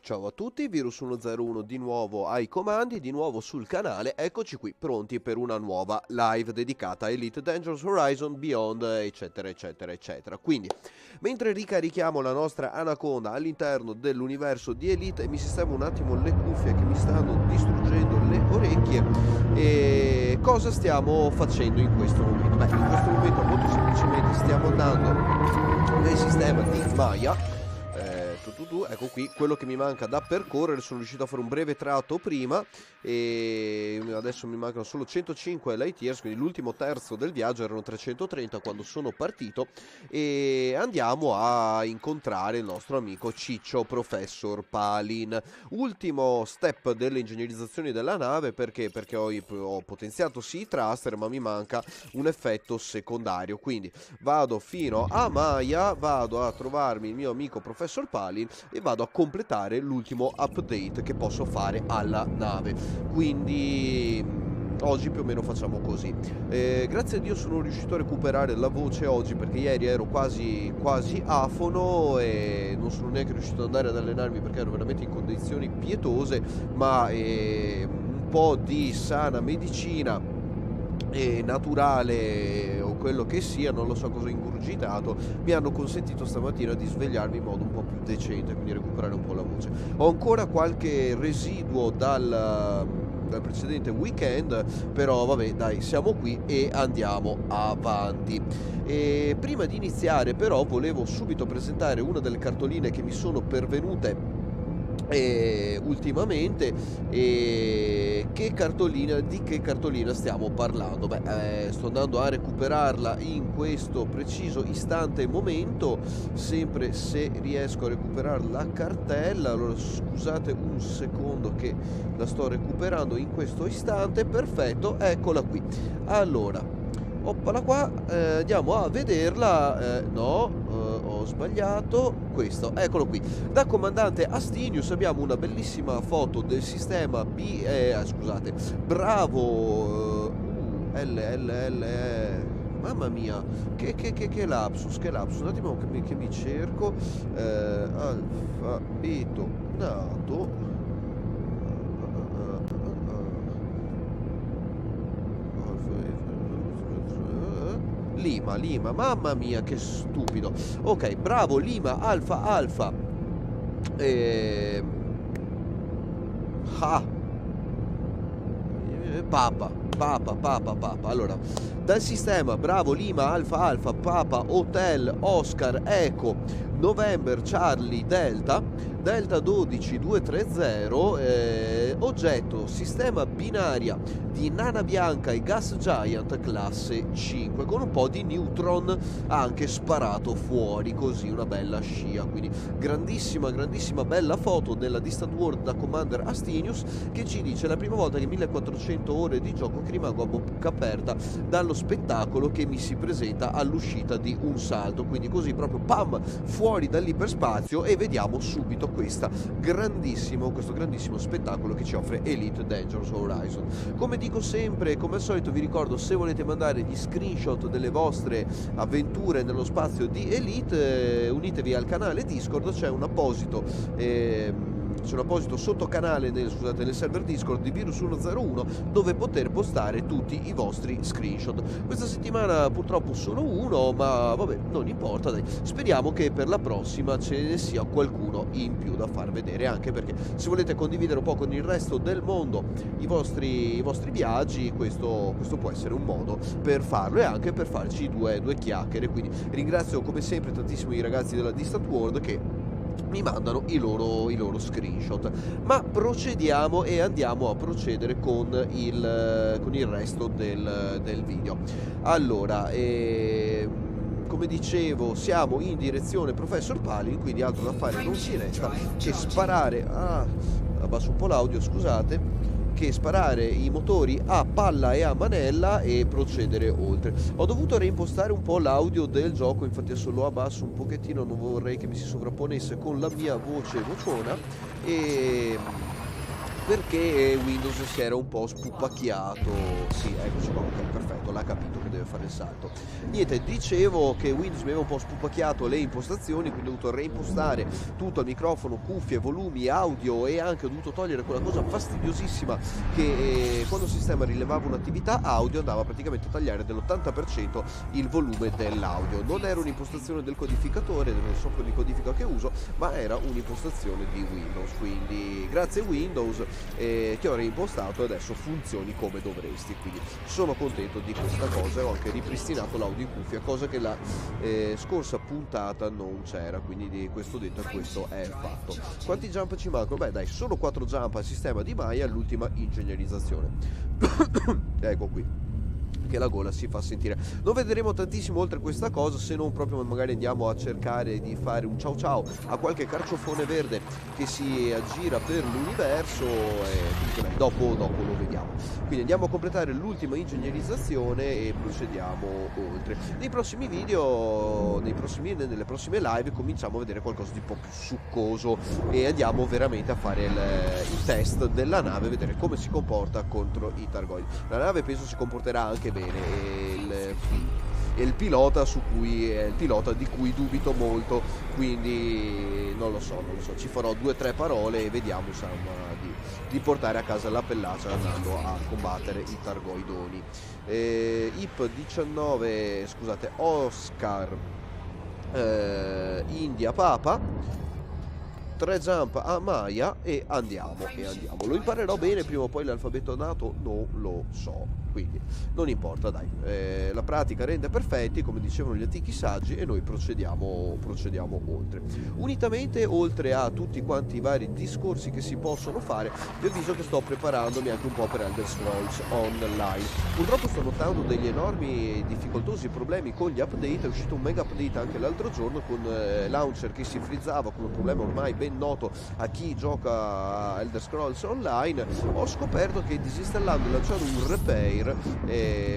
Ciao a tutti, Virus 101 di nuovo ai comandi, di nuovo sul canale, eccoci qui pronti per una nuova live dedicata a Elite Dangerous Horizon Beyond eccetera eccetera eccetera. Quindi, mentre ricarichiamo la nostra Anaconda all'interno dell'universo di Elite, mi sistemo un attimo le cuffie che mi stanno distruggendo le orecchie. E cosa stiamo facendo in questo momento? Beh, in questo momento molto semplicemente stiamo andando nel sistema di Maya. Ecco qui quello che mi manca da percorrere. Sono riuscito a fare un breve tratto prima e adesso mi mancano solo 105 light years, quindi l'ultimo terzo del viaggio. Erano 330 quando sono partito, e andiamo a incontrare il nostro amico Ciccio Professor Palin. Ultimo step delle ingegnerizzazioni della nave, perché ho potenziato Sea Thruster, ma mi manca un effetto secondario, quindi vado fino a Maya, vado a trovarmi il mio amico Professor Palin e vado a completare l'ultimo update che posso fare alla nave. Quindi oggi più o meno facciamo così. Grazie a Dio sono riuscito a recuperare la voce oggi, perché ieri ero quasi afono e non sono neanche riuscito ad andare ad allenarmi perché ero veramente in condizioni pietose, ma un po' di sana medicina e naturale o quello che sia, non lo so cosa ho ingurgitato, mi hanno consentito stamattina di svegliarmi in modo un po' più decente, quindi recuperare un po' la voce. Ho ancora qualche residuo dal precedente weekend, però vabbè, dai, siamo qui e andiamo avanti. E prima di iniziare però volevo subito presentare una delle cartoline che mi sono pervenute ultimamente. E di che cartolina stiamo parlando? Beh, sto andando a recuperarla in questo preciso istante e momento, sempre se riesco a recuperare la cartella. Allora scusate un secondo che la sto recuperando in questo istante. Perfetto, eccola qui. Allora, oppala qua, andiamo a vederla. No, ho sbagliato. Questo, eccolo qui. Da comandante Astinius abbiamo una bellissima foto del sistema scusate, Bravo LLL. Mamma mia, che lapsus, un attimo che mi cerco. Alfabeto nato. Lima, mamma mia che stupido. Ok, Bravo, Lima, Alfa. Ah, Papa. Allora, dal sistema Bravo, Lima, Alfa, Papa, Hotel, Oscar, Eco, November, Charlie, Delta 12230, oggetto sistema binaria di nana bianca e gas giant classe 5, con un po' di neutron anche sparato fuori, così una bella scia. Quindi grandissima bella foto della Distant World da Commander Astinius, che ci dice: la prima volta che 1400 ore di gioco che rimango a bocca aperta dallo spettacolo che mi si presenta all'uscita di un salto. Quindi così proprio pam, fuori dall'iperspazio, e vediamo subito questo grandissimo spettacolo che ci offre Elite Dangerous Horizon. Come dico sempre, come al solito vi ricordo, se volete mandare gli screenshot delle vostre avventure nello spazio di Elite, unitevi al canale Discord. C'è un apposito sottocanale nel server Discord di Virus 101, dove poter postare tutti i vostri screenshot. Questa settimana purtroppo solo uno, ma vabbè, non importa, dai. Speriamo che per la prossima ce ne sia qualcuno in più da far vedere, anche perché se volete condividere un po' con il resto del mondo i vostri viaggi, questo può essere un modo per farlo, e anche per farci due chiacchiere. Quindi ringrazio come sempre tantissimo i ragazzi della Distant World che mi mandano i loro screenshot. Ma procediamo e andiamo a procedere con il resto del video. Allora, come dicevo, siamo in direzione Professor Palin, quindi altro da fare non ci resta che sparare. Abbasso un po' l'audio, scusate. Che sparare i motori a palla e a manella e procedere oltre. Ho dovuto reimpostare un po' l'audio del gioco, infatti adesso lo abbasso un pochettino, non vorrei che mi si sovrapponesse con la mia vociona, e perché Windows si era un po' spupacchiato. Sì, eccoci qua, ok, perfetto, l'ha capito. deve fare il salto. Niente, dicevo che Windows mi aveva un po' spupacchiato le impostazioni, quindi ho dovuto reimpostare tutto il microfono, cuffie, volumi, audio, e anche ho dovuto togliere quella cosa fastidiosissima che quando il sistema rilevava un'attività audio andava praticamente a tagliare dell'80% il volume dell'audio. Non era un'impostazione del codificatore, del software di codifica che uso, ma era un'impostazione di Windows, quindi grazie Windows che ho reimpostato e adesso funzioni come dovresti, quindi sono contento di questa cosa. Ho anche ripristinato l'audio in cuffia, cosa che la scorsa puntata non c'era, quindi di questo detto e questo è fatto. Quanti jump ci mancano? Beh dai, solo 4 jump al sistema di Maya, l'ultima ingegnerizzazione. Ecco qui che la gola si fa sentire. Non vedremo tantissimo oltre questa cosa, se non proprio magari andiamo a cercare di fare un ciao ciao a qualche carciofone verde che si aggira per l'universo, e quindi dopo lo vediamo. Quindi andiamo a completare l'ultima ingegnerizzazione e procediamo oltre. Nei prossimi video, nelle prossime live cominciamo a vedere qualcosa di un po' più succoso e andiamo veramente a fare il test della nave, vedere come si comporta contro i Thargoid. La nave penso si comporterà anche bene, e il pilota di cui dubito molto, quindi non lo so, ci farò 2 o 3 parole e vediamo insomma di portare a casa la pellaccia andando a combattere i Thargoidoni. IP 19, scusate, Oscar India Papa, 3 jump a Maya e andiamo. Lo imparerò bene prima o poi l'alfabeto nato, non lo so, quindi non importa, dai. La pratica rende perfetti, come dicevano gli antichi saggi, e noi procediamo oltre. Unitamente, oltre a tutti quanti i vari discorsi che si possono fare, vi avviso che sto preparandomi anche un po' per Elder Scrolls Online. Purtroppo sto notando degli enormi e difficoltosi problemi con gli update. È uscito un mega update anche l'altro giorno con launcher che si frizzava, come un problema ormai ben noto a chi gioca a Elder Scrolls Online. Ho scoperto che disinstallando e lanciando un repair,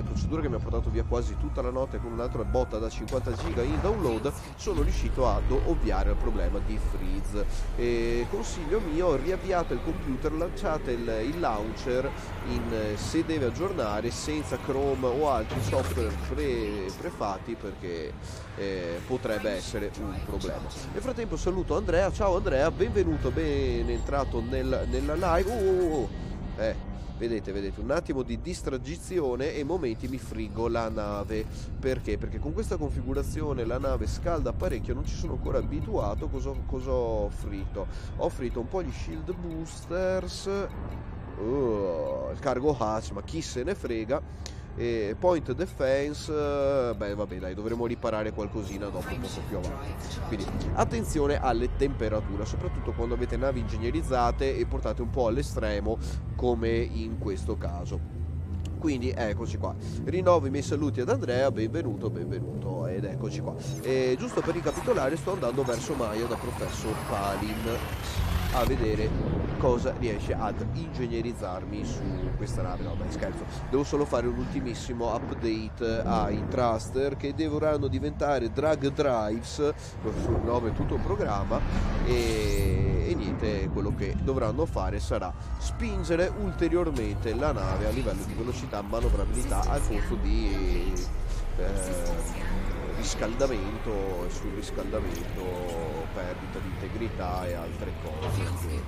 procedura che mi ha portato via quasi tutta la notte con un'altra botta da 50 giga in download, sono riuscito ad ovviare al problema di freeze. Consiglio mio: riavviate il computer, lanciate il launcher se deve aggiornare senza Chrome o altri software prefatti, perché potrebbe essere un problema. Nel frattempo saluto Andrea. Ciao Andrea, benvenuto, ben entrato nella live. Vedete, un attimo di distrazione e momenti mi friggo la nave. Perché? Perché con questa configurazione la nave scalda parecchio, non ci sono ancora abituato. Cosa ho fritto? Ho fritto un po' gli shield boosters, il cargo hatch, ma chi se ne frega. Point defense, beh vabbè dai, dovremo riparare qualcosina dopo un po' più avanti. Quindi attenzione alle temperature, soprattutto quando avete navi ingegnerizzate e portate un po' all'estremo come in questo caso. Quindi eccoci qua, rinnovo i miei saluti ad Andrea, benvenuto, ed eccoci qua. Giusto per ricapitolare, sto andando verso Maya da Professor Palin a vedere cosa riesce ad ingegnerizzarmi su questa nave. No, beh, scherzo, devo solo fare un ultimissimo update ai thruster, che dovranno diventare drag drives, sul nome tutto un programma, e niente, quello che dovranno fare sarà spingere ulteriormente la nave a livello di velocità, manovrabilità, al costo di riscaldamento, e sul riscaldamento perdita di integrità e altre cose che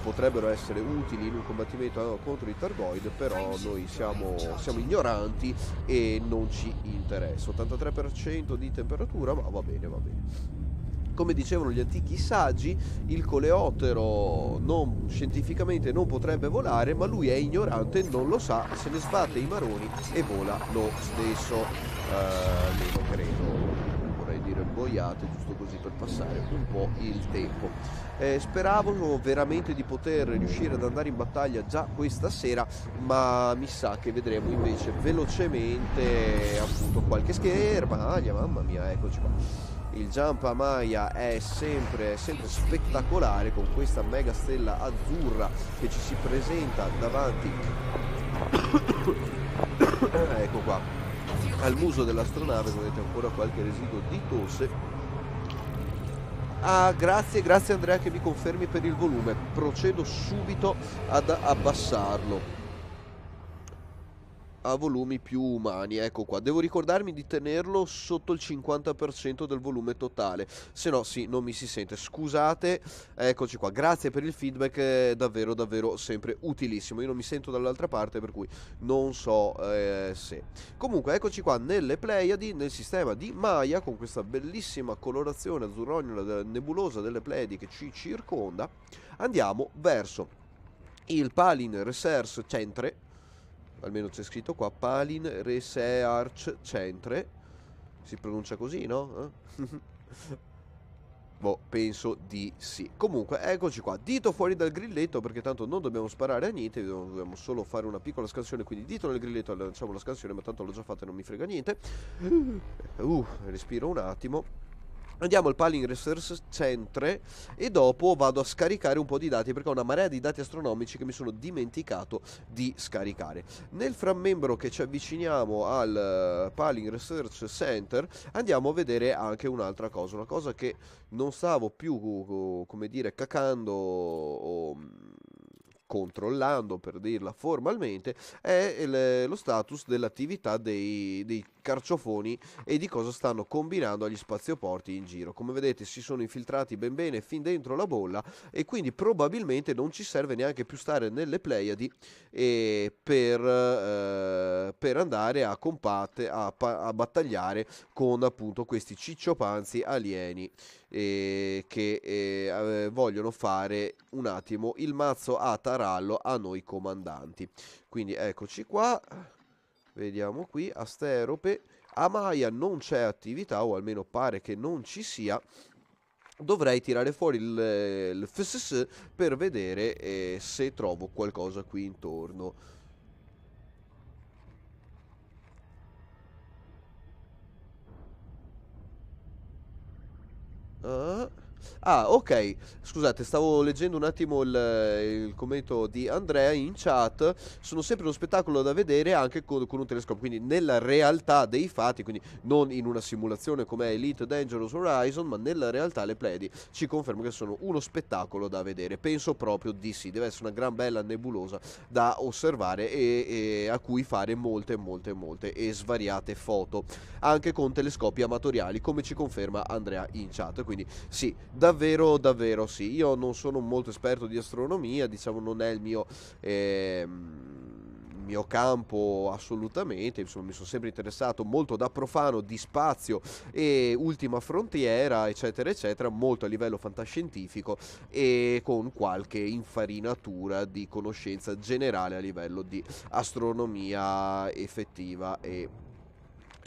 potrebbero essere utili in un combattimento contro i Thargoid, però noi siamo ignoranti e non ci interessa. 83% di temperatura, ma va bene. Come dicevano gli antichi saggi, il coleottero scientificamente non potrebbe volare, ma lui è ignorante, non lo sa, se ne sbatte i maroni e vola lo stesso. Almeno credo, vorrei dire boiate, giusto così per passare un po' il tempo. Speravo veramente di poter riuscire ad andare in battaglia già questa sera, ma mi sa che vedremo invece velocemente appunto qualche schermaglia. Mamma mia, eccoci qua. Il jump a Maya è sempre spettacolare, con questa mega stella azzurra che ci si presenta davanti ecco qua, al muso dell'astronave. Vedete ancora qualche residuo di tosse. Grazie Andrea che mi confermi per il volume. Procedo subito ad abbassarlo. a volumi più umani. Ecco qua, devo ricordarmi di tenerlo sotto il 50% del volume totale, se no sì, non mi si sente, scusate. Eccoci qua, grazie per il feedback, è davvero davvero sempre utilissimo. Io non mi sento dall'altra parte, per cui non so se. Comunque eccoci qua nelle Pleiadi, nel sistema di Maya, con questa bellissima colorazione azzurrognola nebulosa delle Pleiadi che ci circonda. Andiamo verso il Palin Research Centre, almeno c'è scritto qua, Palin Research Centre, si pronuncia così, no? Boh, penso di sì. Comunque, eccoci qua, dito fuori dal grilletto, perché tanto non dobbiamo sparare a niente, dobbiamo solo fare una piccola scansione, quindi dito nel grilletto lanciamo la scansione, ma tanto l'ho già fatta e non mi frega niente. Respiro un attimo. Andiamo al Palin Research Centre e dopo vado a scaricare un po' di dati, perché ho una marea di dati astronomici che mi sono dimenticato di scaricare. Nel frammembro che ci avviciniamo al Palin Research Center andiamo a vedere anche un'altra cosa, una cosa che non stavo più, come dire, cacando o controllando, per dirla formalmente, è lo status dell'attività dei carciofoni e di cosa stanno combinando agli spazioporti in giro. Come vedete si sono infiltrati ben bene fin dentro la bolla, e quindi probabilmente non ci serve neanche più stare nelle Pleiadi per andare a battagliare con appunto questi cicciopanzi alieni che vogliono fare un attimo il mazzo a tarallo a noi comandanti. Quindi eccoci qua, vediamo qui, Asterope, a Maya non c'è attività, o almeno pare che non ci sia. Dovrei tirare fuori il FSS per vedere se trovo qualcosa qui intorno. Ok, scusate, stavo leggendo un attimo il commento di Andrea in chat. Sono sempre uno spettacolo da vedere anche con un telescopio, quindi nella realtà dei fatti, quindi non in una simulazione come Elite Dangerous Horizon, ma nella realtà le Pleiadi ci conferma che sono uno spettacolo da vedere. Penso proprio di sì, deve essere una gran bella nebulosa da osservare e a cui fare molte e svariate foto, anche con telescopi amatoriali, come ci conferma Andrea in chat. Quindi sì, davvero sì. Io non sono molto esperto di astronomia, diciamo non è il mio campo assolutamente, insomma mi sono sempre interessato molto da profano di spazio e ultima frontiera, eccetera eccetera, molto a livello fantascientifico e con qualche infarinatura di conoscenza generale a livello di astronomia effettiva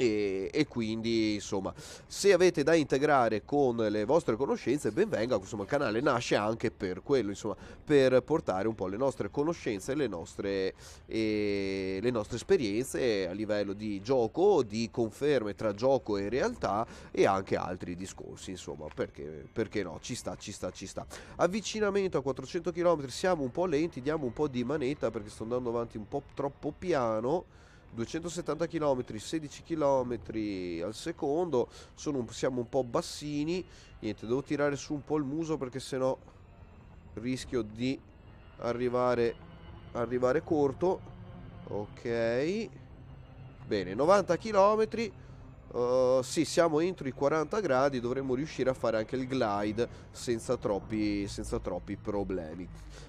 e quindi insomma, se avete da integrare con le vostre conoscenze ben venga. Insomma, il canale nasce anche per quello, insomma, per portare un po' le nostre conoscenze, le nostre esperienze a livello di gioco, di conferme tra gioco e realtà e anche altri discorsi, insomma, perché no, ci sta. Avvicinamento a 400 km, siamo un po' lenti, diamo un po' di manetta perché sto andando avanti un po' troppo piano. 270 km, 16 km al secondo, siamo un po' bassini. Niente, devo tirare su un po' il muso perché sennò rischio di arrivare corto. Ok, bene, 90 km. Sì, siamo entro i 40 gradi, dovremmo riuscire a fare anche il glide senza troppi problemi.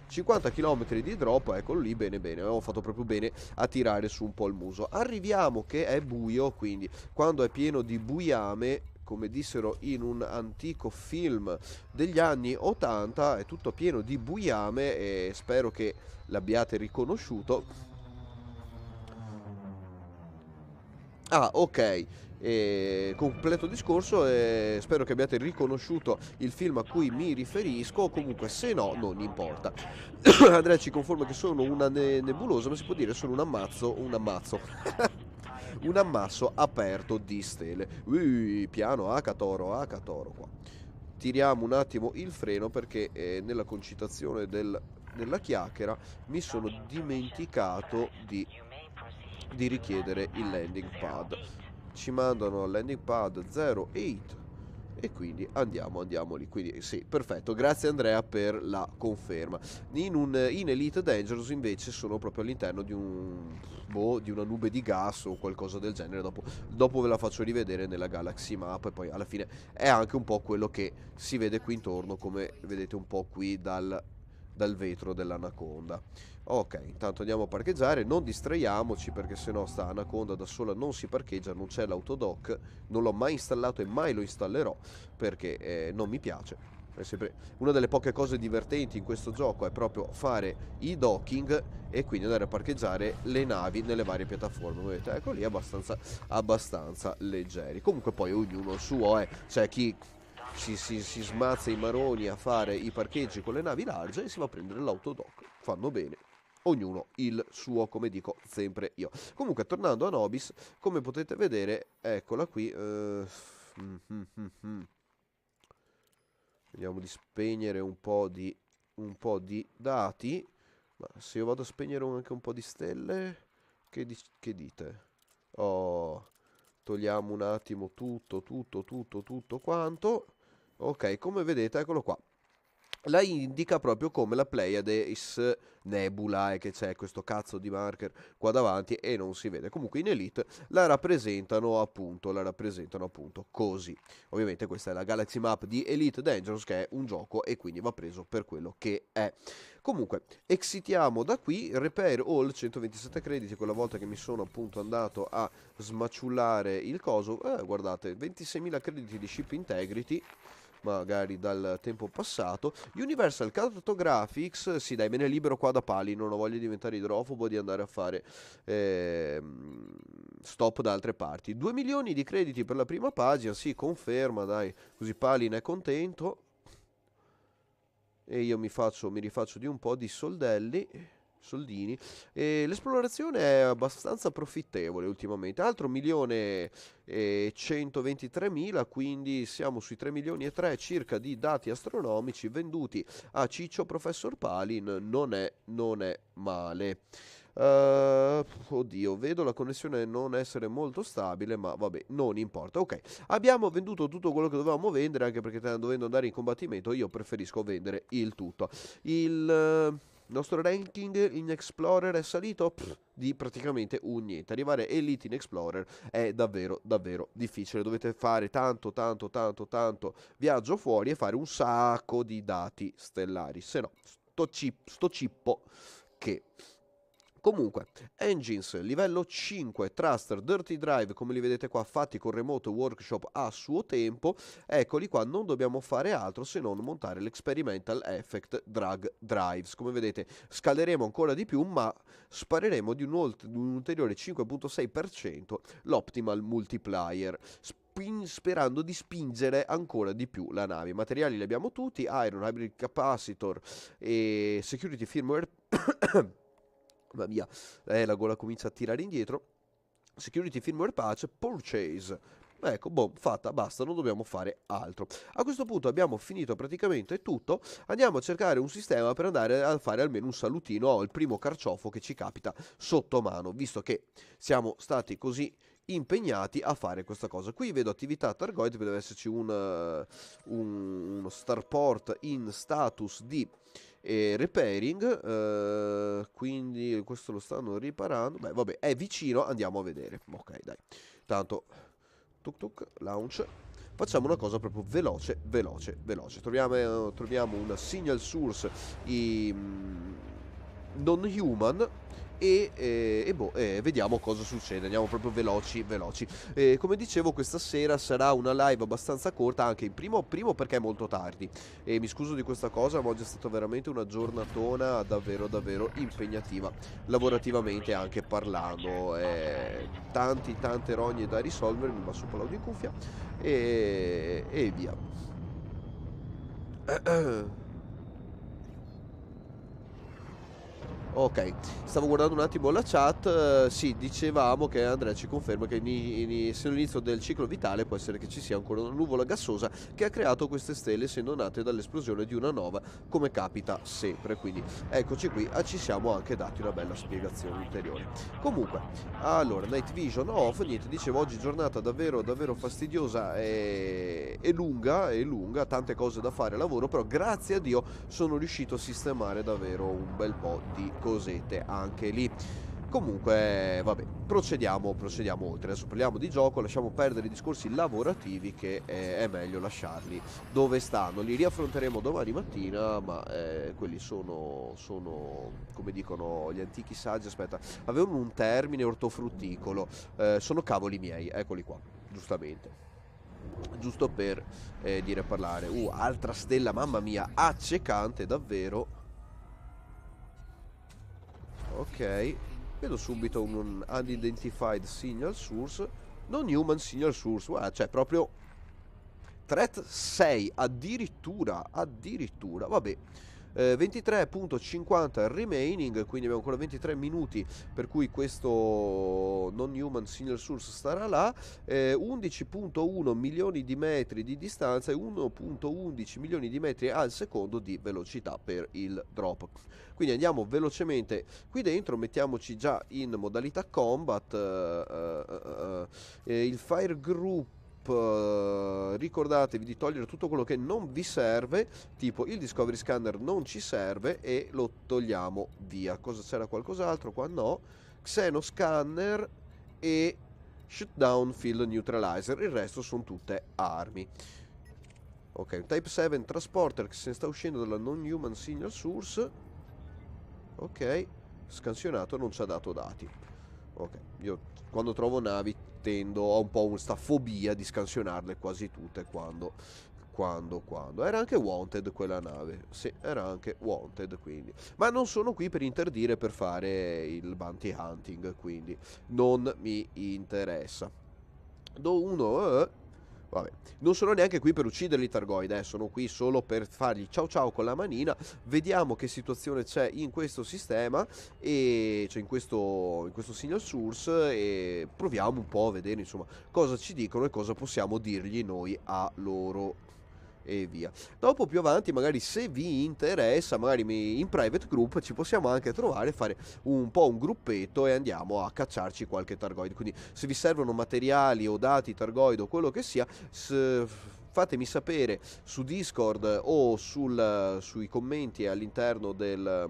50 km di drop, eccolo lì, bene, avevo fatto proprio bene a tirare su un po' il muso. Arriviamo che è buio, quindi quando è pieno di buiame, come dissero in un antico film degli anni 80, è tutto pieno di buiame e spero che l'abbiate riconosciuto. Ok, completo discorso, spero che abbiate riconosciuto il film a cui mi riferisco, comunque se no non importa. Andrea ci conferma che sono una nebulosa, ma si può dire sono un ammasso aperto di stelle. Piano H-Toro qua. Tiriamo un attimo il freno perché nella concitazione della chiacchiera mi sono dimenticato di richiedere il landing pad. Ci mandano al landing pad 08 E quindi andiamo lì. Quindi sì, perfetto, grazie Andrea per la conferma. In Elite Dangerous invece sono proprio all'interno di di una nube di gas o qualcosa del genere. Dopo ve la faccio rivedere nella Galaxy Map, e poi alla fine è anche un po' quello che si vede qui intorno, come vedete un po' qui dal vetro dell'Anaconda. Ok, intanto andiamo a parcheggiare, non distraiamoci perché sennò sta Anaconda da sola non si parcheggia, non c'è l'autodock, non l'ho mai installato e mai lo installerò perché non mi piace. È sempre una delle poche cose divertenti in questo gioco è proprio fare i docking e quindi andare a parcheggiare le navi nelle varie piattaforme. Come vedete, ecco lì, abbastanza leggeri. Comunque poi ognuno il suo, c'è chi si smazza i maroni a fare i parcheggi con le navi large e si va a prendere l'autodock. Fanno bene. Ognuno il suo, come dico sempre io. Comunque, tornando a Nobis, come potete vedere, eccola qui. Vediamo di spegnere un po' di dati. Ma se io vado a spegnere anche un po' di stelle, che dite? Oh, togliamo un attimo tutto quanto. Ok, come vedete, eccolo qua. La indica proprio come la Pleiades Nebula, e che c'è questo cazzo di marker qua davanti e non si vede. Comunque in Elite la rappresentano appunto così. Ovviamente questa è la Galaxy Map di Elite Dangerous, che è un gioco e quindi va preso per quello che è. Comunque, exitiamo da qui, repair all 127 crediti, quella volta che mi sono appunto andato a smaciullare il coso. Guardate, 26.000 crediti di ship integrity, magari dal tempo passato. Universal Cartographics, sì dai, me ne libero qua da Pali, non ho voglia di diventare idrofobo, di andare a fare stop da altre parti. 2 milioni di crediti per la prima pagina, sì, conferma, dai, così Pali ne è contento. E io mi rifaccio di un po' di soldini. E l'esplorazione è abbastanza profittevole ultimamente. Altro 1.123.000, quindi siamo sui 3 milioni e 3 circa di dati astronomici venduti a Ciccio Professor Palin. Non è male. Oddio, vedo la connessione non essere molto stabile, ma vabbè, non importa. Ok, abbiamo venduto tutto quello che dovevamo vendere, anche perché dovendo andare in combattimento io preferisco vendere il tutto. Il nostro ranking in Explorer è salito di praticamente un niente. Arrivare Elite in Explorer è davvero difficile. Dovete fare tanto viaggio fuori e fare un sacco di dati stellari, se no sto cippo che... Comunque, engines, livello 5, thruster, dirty drive, come li vedete qua, fatti con remote workshop a suo tempo. Eccoli qua, non dobbiamo fare altro se non montare l'experimental effect drag drives. Come vedete, scaleremo ancora di più, ma spareremo di un ulteriore 5.6% l'optimal multiplier, sperando di spingere ancora di più la nave. I materiali li abbiamo tutti: iron, hybrid capacitor e security firmware. Mamma mia, la gola comincia a tirare indietro. Security firmware patch, purchase. Ecco, boh, fatta, basta, non dobbiamo fare altro. A questo punto abbiamo finito praticamente tutto. Andiamo a cercare un sistema per andare a fare almeno un salutino al primo carciofo che ci capita sotto mano, visto che siamo stati così impegnati a fare questa cosa. Qui vedo attività Targoid, deve esserci uno starport in status di repairing, quindi questo lo stanno riparando. Beh, vabbè, è vicino, andiamo a vedere. Ok, dai. Tanto tuk launch. Facciamo una cosa proprio veloce. Troviamo una signal source non human e vediamo cosa succede. Andiamo proprio veloci. Come dicevo, questa sera sarà una live abbastanza corta, anche in primo perché è molto tardi, e mi scuso di questa cosa, ma oggi è stata veramente una giornatona davvero impegnativa, lavorativamente anche parlando. Tante rogne da risolvere. Mi basso un po' l'audio in cuffia e via. Ok, stavo guardando un attimo la chat, sì, dicevamo che Andrea ci conferma che se all'inizio del ciclo vitale può essere che ci sia ancora una nuvola gassosa che ha creato queste stelle essendo nate dall'esplosione di una nova, come capita sempre, quindi eccoci qui, ci siamo anche dati una bella spiegazione ulteriore. Comunque, allora, Night Vision off, niente, dicevo, oggi giornata davvero, davvero fastidiosa e lunga, tante cose da fare a lavoro, però grazie a Dio sono riuscito a sistemare davvero un bel po' di cosette anche lì. Comunque, vabbè, procediamo oltre. Adesso parliamo di gioco, lasciamo perdere i discorsi lavorativi che è meglio lasciarli dove stanno. Li riaffronteremo domani mattina, ma quelli sono, come dicono gli antichi saggi, aspetta, avevano un termine ortofrutticolo, sono cavoli miei, eccoli qua, giustamente. Giusto per dire parlare. Altra stella, mamma mia, accecante davvero. Ok, vedo subito un unidentified signal source, non human signal source, guarda, cioè proprio threat 6, addirittura, vabbè. 23.50 remaining, quindi abbiamo ancora 23 minuti per cui questo non human signal source starà là. 11.1 milioni di metri di distanza e 1.11 milioni di metri al secondo di velocità per il drop. Quindi andiamo velocemente qui dentro, mettiamoci già in modalità combat. Il fire group, ricordatevi di togliere tutto quello che non vi serve, tipo il discovery scanner non ci serve e lo togliamo via. Cosa c'era, qualcos'altro qua? No. Xenoscanner e shutdown field neutralizer, il resto sono tutte armi. Ok, un type 7 transporter che se ne sta uscendo dalla non human signal source. Ok, scansionato, non ci ha dato dati. Ok, io quando trovo navi tendo a un po' questa fobia di scansionarle quasi tutte quando era anche wanted quella nave. Sì, era anche wanted, quindi. Ma non sono qui per interdire per fare il bounty hunting, quindi non mi interessa. Do uno. Vabbè, non sono neanche qui per uccidere i Targoid, sono qui solo per fargli ciao ciao con la manina. Vediamo che situazione c'è in questo sistema, e cioè in questo signal source, e proviamo un po' a vedere insomma cosa ci dicono e cosa possiamo dirgli noi a loro. E via. Dopo più avanti, magari se vi interessa, magari in private group ci possiamo anche trovare, fare un po' un gruppetto e andiamo a cacciarci qualche Targoid. Quindi se vi servono materiali o dati Targoid o quello che sia, fatemi sapere su Discord o sui commenti all'interno del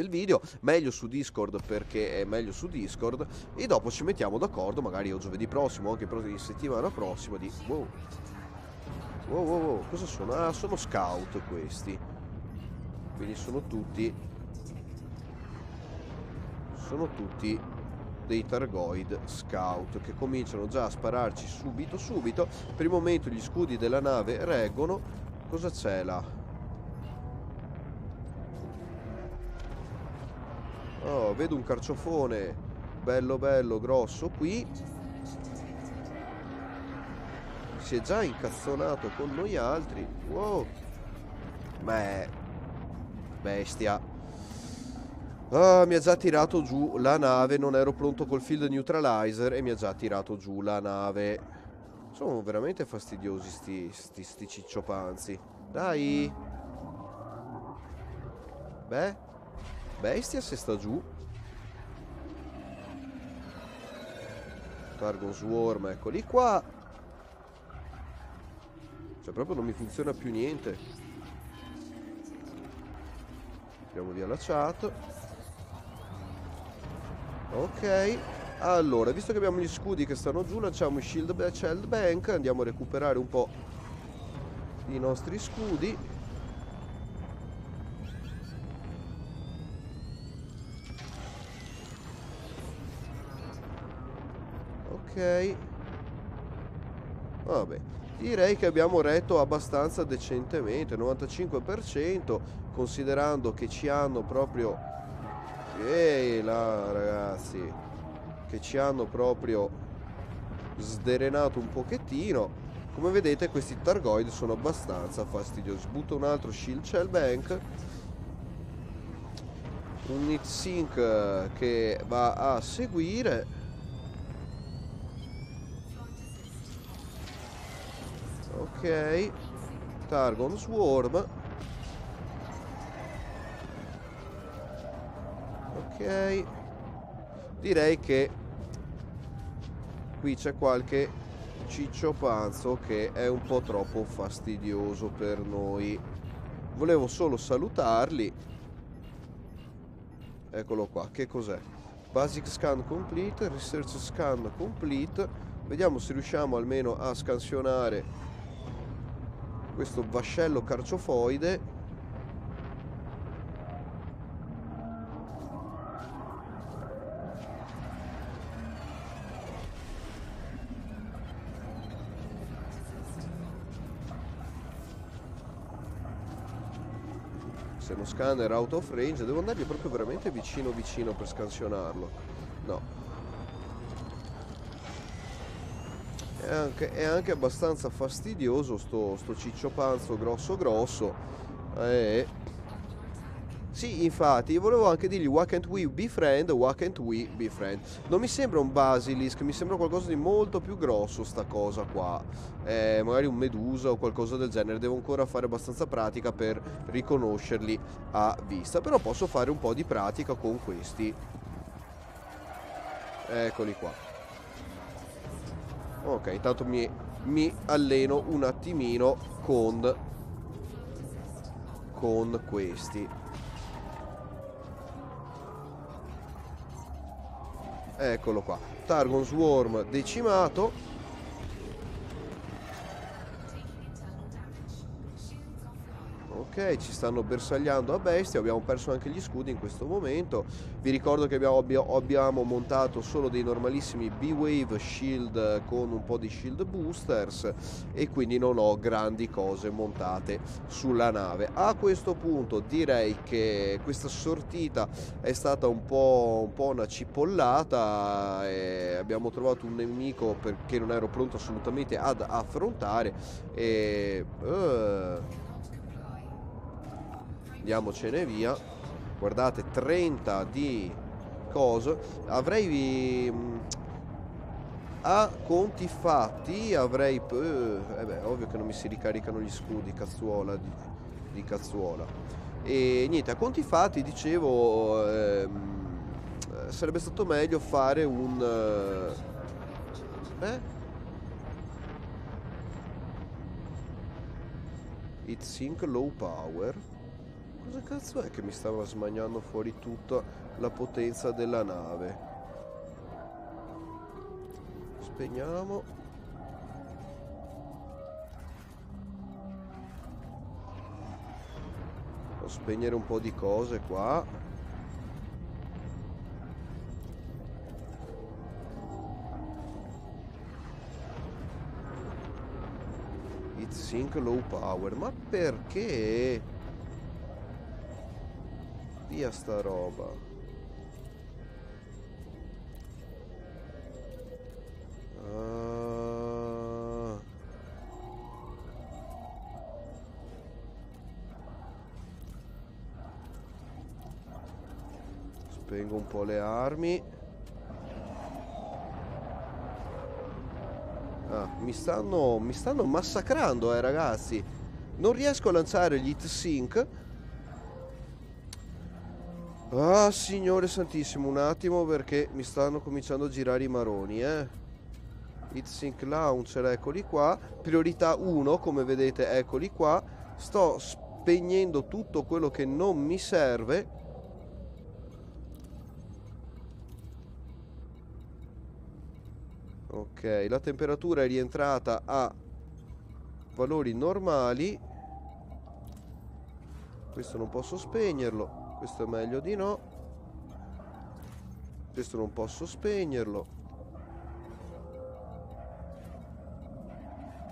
video, meglio su Discord perché è meglio su Discord, e dopo ci mettiamo d'accordo, magari o giovedì prossimo o anche settimana prossima di... Wow, cosa sono? Ah, sono scout questi. Quindi sono tutti dei Targoid scout che cominciano già a spararci subito. Per il momento gli scudi della nave reggono. Cosa c'è là? Oh, vedo un carciofone bello grosso qui. Si è già incazzonato con noi altri. Wow. Beh, bestia. Ah, mi ha già tirato giù la nave. Non ero pronto col field neutralizer e mi ha già tirato giù la nave. Sono veramente fastidiosi sti cicciopanzi. Dai. Beh, bestia se sta giù. Targon Swarm, eccoli qua. Cioè proprio non mi funziona più niente. Tiriamo via la chat. Ok. Allora, visto che abbiamo gli scudi che stanno giù, lanciamo il shield bank. Andiamo a recuperare un po' i nostri scudi. Ok. Vabbè, direi che abbiamo retto abbastanza decentemente, 95%, considerando che ci hanno proprio... Ehi là ragazzi, che ci hanno proprio sderenato un pochettino. Come vedete questi Targoid sono abbastanza fastidiosi. Butto un altro shield shell bank. un heatsink che va a seguire. Ok, Targon Swarm. Ok, direi che qui c'è qualche ciccio panzo che è un po' troppo fastidioso per noi. Volevo solo salutarli. Eccolo qua, che cos'è? Basic scan complete, research scan complete. Vediamo se riusciamo almeno a scansionare questo vascello carciofoide. Se uno scanner out of range, devo andargli proprio veramente vicino vicino per scansionarlo. No. È anche abbastanza fastidioso sto ciccio panzo grosso. Sì, infatti, volevo anche dirgli why can't we be friend, why can't we be friend. Non mi sembra un basilisk, mi sembra qualcosa di molto più grosso sta cosa qua. Magari un medusa o qualcosa del genere. Devo ancora fare abbastanza pratica per riconoscerli a vista. Però posso fare un po' di pratica con questi. Eccoli qua. Ok, intanto mi alleno un attimino con questi. Eccolo qua, Targon Swarm decimato. Ok, ci stanno bersagliando a bestia. Abbiamo perso anche gli scudi in questo momento. Vi ricordo che abbiamo montato solo dei normalissimi B-Wave shield con un po' di shield boosters, e quindi non ho grandi cose montate sulla nave. A questo punto direi che questa sortita è stata un po' una cipollata, e abbiamo trovato un nemico che non ero pronto assolutamente ad affrontare, e andiamocene via. Guardate, 30 di coso. Avrei a conti fatti avrei beh, ovvio che non mi si ricaricano gli scudi, cazzuola di cazzuola. E niente, a conti fatti dicevo, sarebbe stato meglio fare un heatsink low power. Cosa cazzo è che mi stava smagnando fuori tutta la potenza della nave? Spegniamo. Devo spegnere un po' di cose qua. Heatsink low power. Ma perché? Via sta roba. Spengo un po' le armi. Mi stanno massacrando, ragazzi. Non riesco a lanciare gli heatsink. Ah, signore santissimo, un attimo, perché mi stanno cominciando a girare i maroni, Heatsink launcher, eccoli qua. Priorità 1, come vedete, eccoli qua. Sto spegnendo tutto quello che non mi serve. Ok, la temperatura è rientrata a valori normali. Questo non posso spegnerlo. Questo è meglio di no. Questo non posso spegnerlo.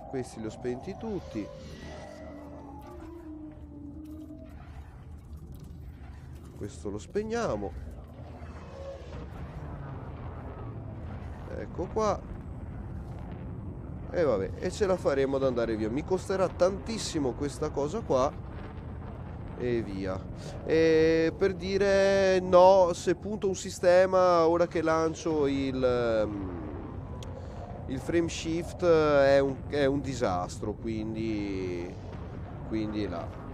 Questi li ho spenti tutti. Questo lo spegniamo. Ecco qua. E vabbè, e ce la faremo ad andare via. Mi costerà tantissimo questa cosa qua. e via. E per dire no, se punto un sistema, ora che lancio il frame shift è un disastro, quindi là.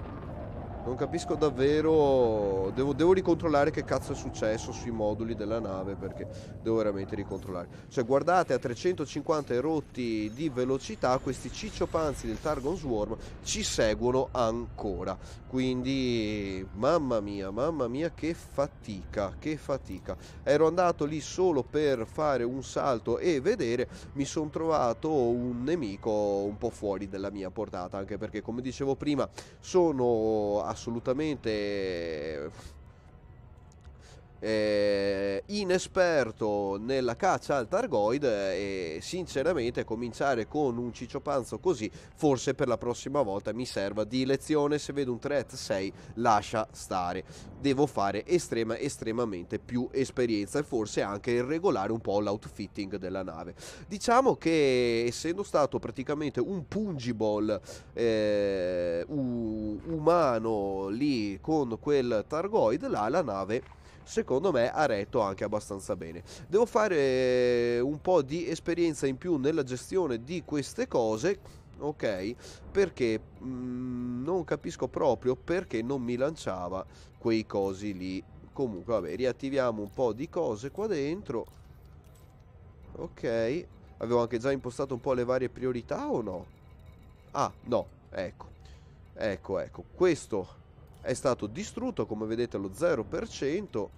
Non capisco davvero, devo ricontrollare che cazzo è successo sui moduli della nave, perché devo veramente ricontrollare. Cioè guardate, a 350 erotti di velocità questi cicciopanzi del Targon Swarm ci seguono ancora. Quindi mamma mia che fatica, che fatica. Ero andato lì solo per fare un salto e vedere, mi sono trovato un nemico un po' fuori dalla mia portata, anche perché come dicevo prima sono assolutamente inesperto nella caccia al Targoid e sinceramente cominciare con un cicciopanzo così forse per la prossima volta mi serva di lezione. Se vedo un threat 6 lascia stare, devo fare estremamente più esperienza e forse anche regolare un po' l'outfitting della nave. Diciamo che essendo stato praticamente un pungible umano lì con quel Targoid là, la nave secondo me ha retto anche abbastanza bene. Devo fare un po' di esperienza in più nella gestione di queste cose, ok? Perché non capisco proprio perché non mi lanciava quei cosi lì. Comunque vabbè, riattiviamo un po' di cose qua dentro. Ok, avevo anche già impostato un po' le varie priorità o no? Ah no, ecco, questo è stato distrutto come vedete allo 0%.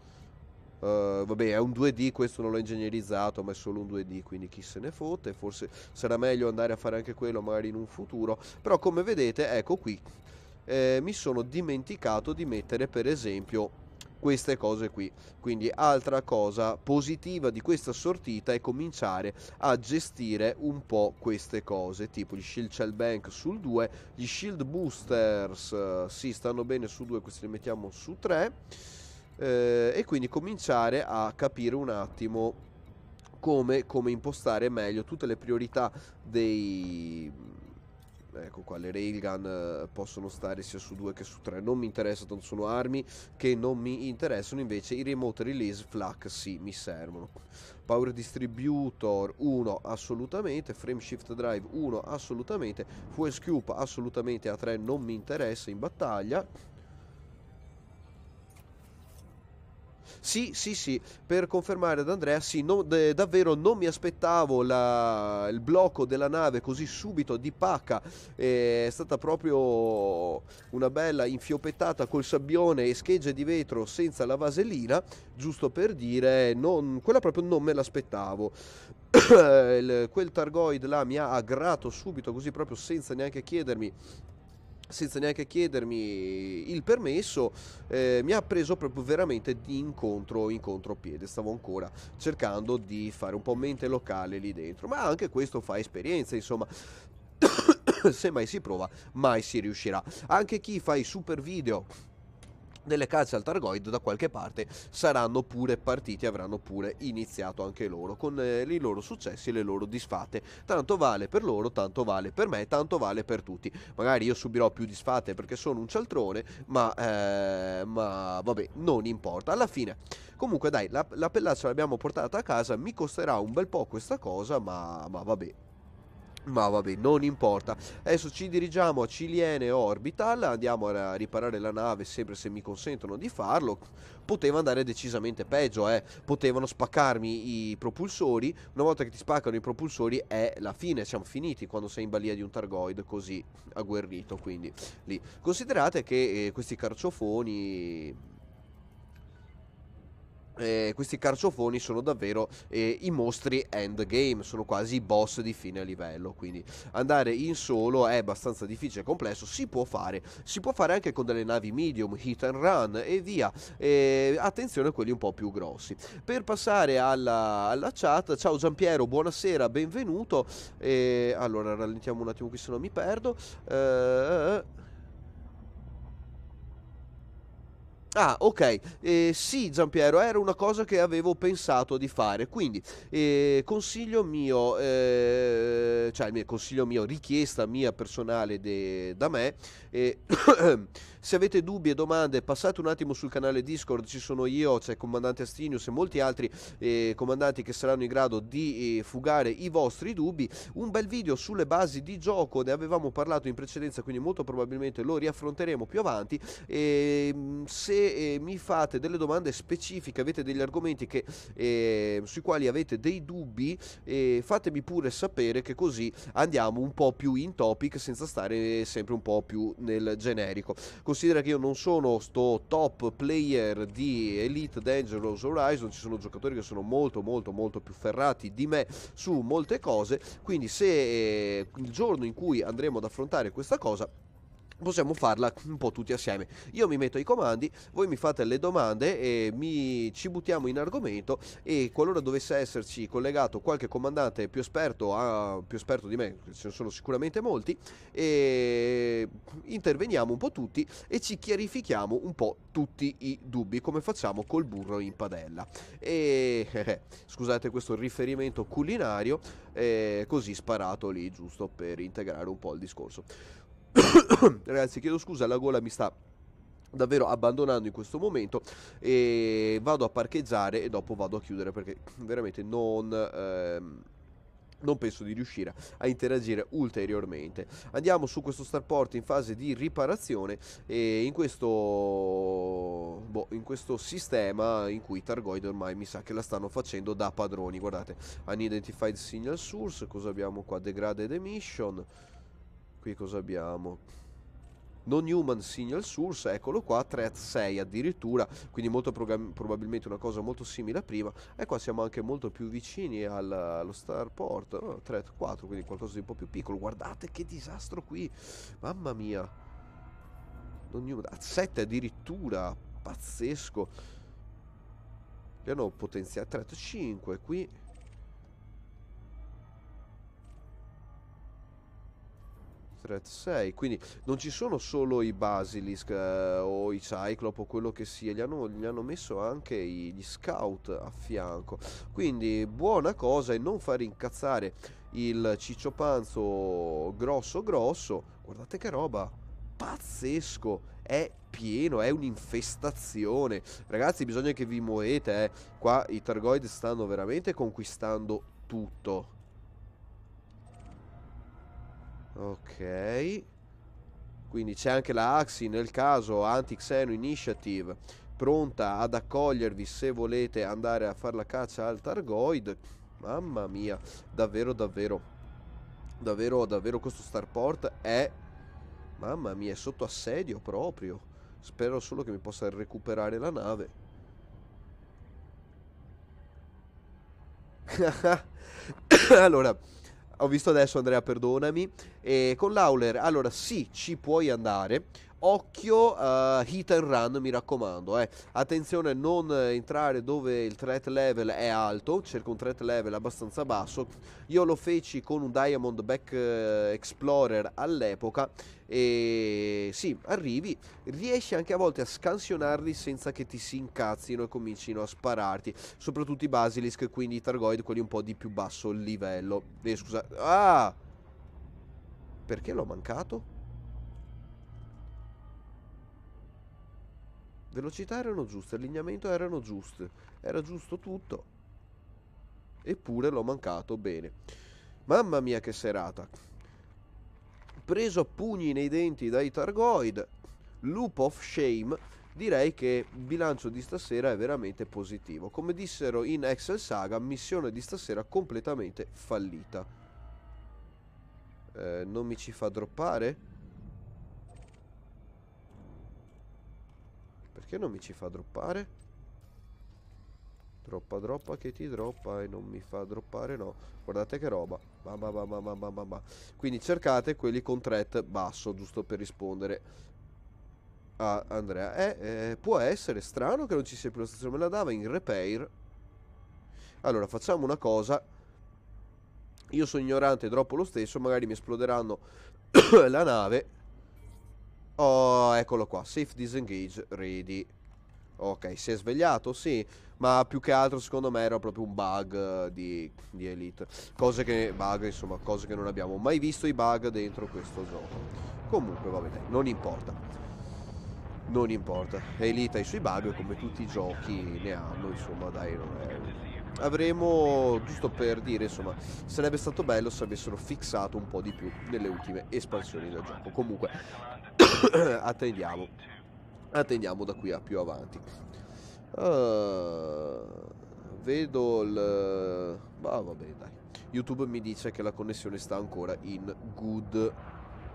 Vabbè, è un 2D, questo non l'ho ingegnerizzato, ma è solo un 2D, quindi chi se ne fotte. Forse sarà meglio andare a fare anche quello magari in un futuro. Però come vedete, ecco qui, mi sono dimenticato di mettere per esempio queste cose qui. Quindi altra cosa positiva di questa sortita è cominciare a gestire un po' queste cose, tipo gli shield shell bank sul 2, gli shield boosters sì, stanno bene su 2, questi li mettiamo su 3, e quindi cominciare a capire un attimo come impostare meglio tutte le priorità dei... Ecco qua, le railgun possono stare sia su 2 che su 3. Non mi interessa, tanto sono armi che non mi interessano. Invece i remote release flak sì, mi servono. Power distributor 1 assolutamente. Frame shift drive 1 assolutamente. Fuel scoop assolutamente a 3 non mi interessa in battaglia. Sì, per confermare ad Andrea, sì, davvero non mi aspettavo il blocco della nave così subito di pacca, è stata proprio una bella infioppettata col sabbione e schegge di vetro senza la vasellina, giusto per dire, quella proprio non me l'aspettavo. Quel Targoid là mi ha aggrato subito così proprio senza neanche chiedermi il permesso, mi ha preso proprio veramente di in contropiede. Stavo ancora cercando di fare un po' mente locale lì dentro, ma anche questo fa esperienza, insomma. Se mai si prova, mai si riuscirà. Anche chi fa i super video delle cacce al Targoid da qualche parte saranno pure partiti, avranno pure iniziato anche loro con i loro successi e le loro disfatte. Tanto vale per loro, tanto vale per me, tanto vale per tutti. Magari io subirò più disfatte perché sono un cialtrone, ma vabbè, non importa. Alla fine, comunque dai, la pellaccia l'abbiamo portata a casa, mi costerà un bel po' questa cosa, ma vabbè. Ma vabbè, non importa. Adesso ci dirigiamo a Ciliene Orbital, andiamo a riparare la nave sempre se mi consentono di farlo. Poteva andare decisamente peggio, potevano spaccarmi i propulsori. Una volta che ti spaccano i propulsori è la fine, siamo finiti quando sei in balia di un Targoid così agguerrito, quindi lì. Considerate che questi carciofoni sono davvero i mostri endgame, sono quasi i boss di fine livello, quindi andare in solo è abbastanza difficile e complesso. Si può fare anche con delle navi medium, hit and run e via. Attenzione a quelli un po' più grossi. Per passare alla chat, ciao Giampiero, buonasera, benvenuto. Allora rallentiamo un attimo qui se no mi perdo. Ah, ok. Sì, Giampiero, era una cosa che avevo pensato di fare. Quindi, consiglio mio, cioè, consiglio mio, richiesta mia personale da me, Se avete dubbi e domande, passate un attimo sul canale Discord, ci sono io, c'è il comandante Astinius e molti altri comandanti che saranno in grado di fugare i vostri dubbi. Un bel video sulle basi di gioco, ne avevamo parlato in precedenza, quindi molto probabilmente lo riaffronteremo più avanti. Se mi fate delle domande specifiche, avete degli argomenti sui quali avete dei dubbi, fatemi pure sapere, che così andiamo un po' più in topic senza stare sempre un po' più nel generico. Considera che io non sono sto top player di Elite Dangerous Horizon, ci sono giocatori che sono molto più ferrati di me su molte cose, quindi se il giorno in cui andremo ad affrontare questa cosa possiamo farla un po' tutti assieme. Io mi metto ai comandi, voi mi fate le domande e ci buttiamo in argomento, e qualora dovesse esserci collegato qualche comandante più esperto di me, ce ne sono sicuramente molti, interveniamo un po' tutti e ci chiarifichiamo un po' tutti i dubbi, come facciamo col burro in padella. Scusate questo riferimento culinario, così sparato lì, giusto per integrare un po' il discorso. Ragazzi, chiedo scusa, la gola mi sta davvero abbandonando in questo momento, e vado a parcheggiare e dopo vado a chiudere, perché veramente non penso di riuscire a interagire ulteriormente. Andiamo su questo starport in fase di riparazione, e in questo sistema in cui i Thargoid ormai mi sa che la stanno facendo da padroni. Guardate, unidentified signal source, cosa abbiamo qua? Degraded emission. Qui cosa abbiamo? Non human signal source, eccolo qua, threat 6 addirittura, quindi molto probabilmente una cosa molto simile a prima. E qua siamo anche molto più vicini allo starport, threat 4, quindi qualcosa di un po' più piccolo. Guardate che disastro qui, mamma mia. Non human, 7 addirittura, pazzesco. Li hanno potenziati, threat 5 qui. Threat 6, quindi non ci sono solo i Basilisk o i Cyclop o quello che sia, gli hanno messo anche gli Scout a fianco, quindi buona cosa, e non far incazzare il ciccio-panzo grosso. Guardate che roba, pazzesco, è pieno, è un'infestazione, ragazzi, bisogna che vi muovete, qua i Thargoid stanno veramente conquistando tutto. Ok, quindi c'è anche la Axi, nel caso Anti-Xeno Initiative, pronta ad accogliervi se volete andare a fare la caccia al Thargoid. Mamma mia, davvero questo starport è, mamma mia, è sotto assedio proprio. Spero solo che mi possa recuperare la nave. Allora, ho visto adesso, Andrea, perdonami, con l'Auler, allora sì, ci puoi andare. Occhio, hit and run, mi raccomando, attenzione a non entrare dove il threat level è alto, cerca un threat level abbastanza basso. Io lo feci con un Diamond Back Explorer all'epoca, e sì, arrivi, riesci anche a volte a scansionarli senza che ti si incazzino e comincino a spararti, soprattutto i Basilisk, quindi i Thargoid, quelli un po' di più basso livello. Scusa, perché l'ho mancato? Velocità erano giuste, allineamento erano giuste, era giusto tutto, eppure l'ho mancato. Bene, mamma mia che serata, preso a pugni nei denti dai Thargoid, loop of shame. Direi che il bilancio di stasera è veramente positivo. Come dissero in Excel Saga, missione di stasera completamente fallita. Non mi ci fa droppare? Perché non mi ci fa droppare? Droppa che ti droppa e non mi fa droppare, no. Guardate che roba. Mamma. Quindi cercate quelli con threat basso, giusto per rispondere a Andrea. Può essere strano che non ci sia più la stazione, me la dava in repair. Allora facciamo una cosa. Io sono ignorante, droppo lo stesso, magari mi esploderanno la nave. Oh, eccolo qua, safe disengage, ready. Ok, si è svegliato? Sì, ma più che altro secondo me era proprio un bug di Elite. Insomma, cose che non abbiamo mai visto i bug dentro questo gioco. Comunque, va bene, non importa. non importa. Elite ha i suoi bug, come tutti i giochi ne hanno, insomma, dai, non è... Avremo, giusto per dire, insomma, sarebbe stato bello se avessero fissato un po' di più nelle ultime espansioni del gioco. Comunque, attendiamo, attendiamo da qui a più avanti. Vedo il... Ma vabbè, dai. YouTube mi dice che la connessione sta ancora in good.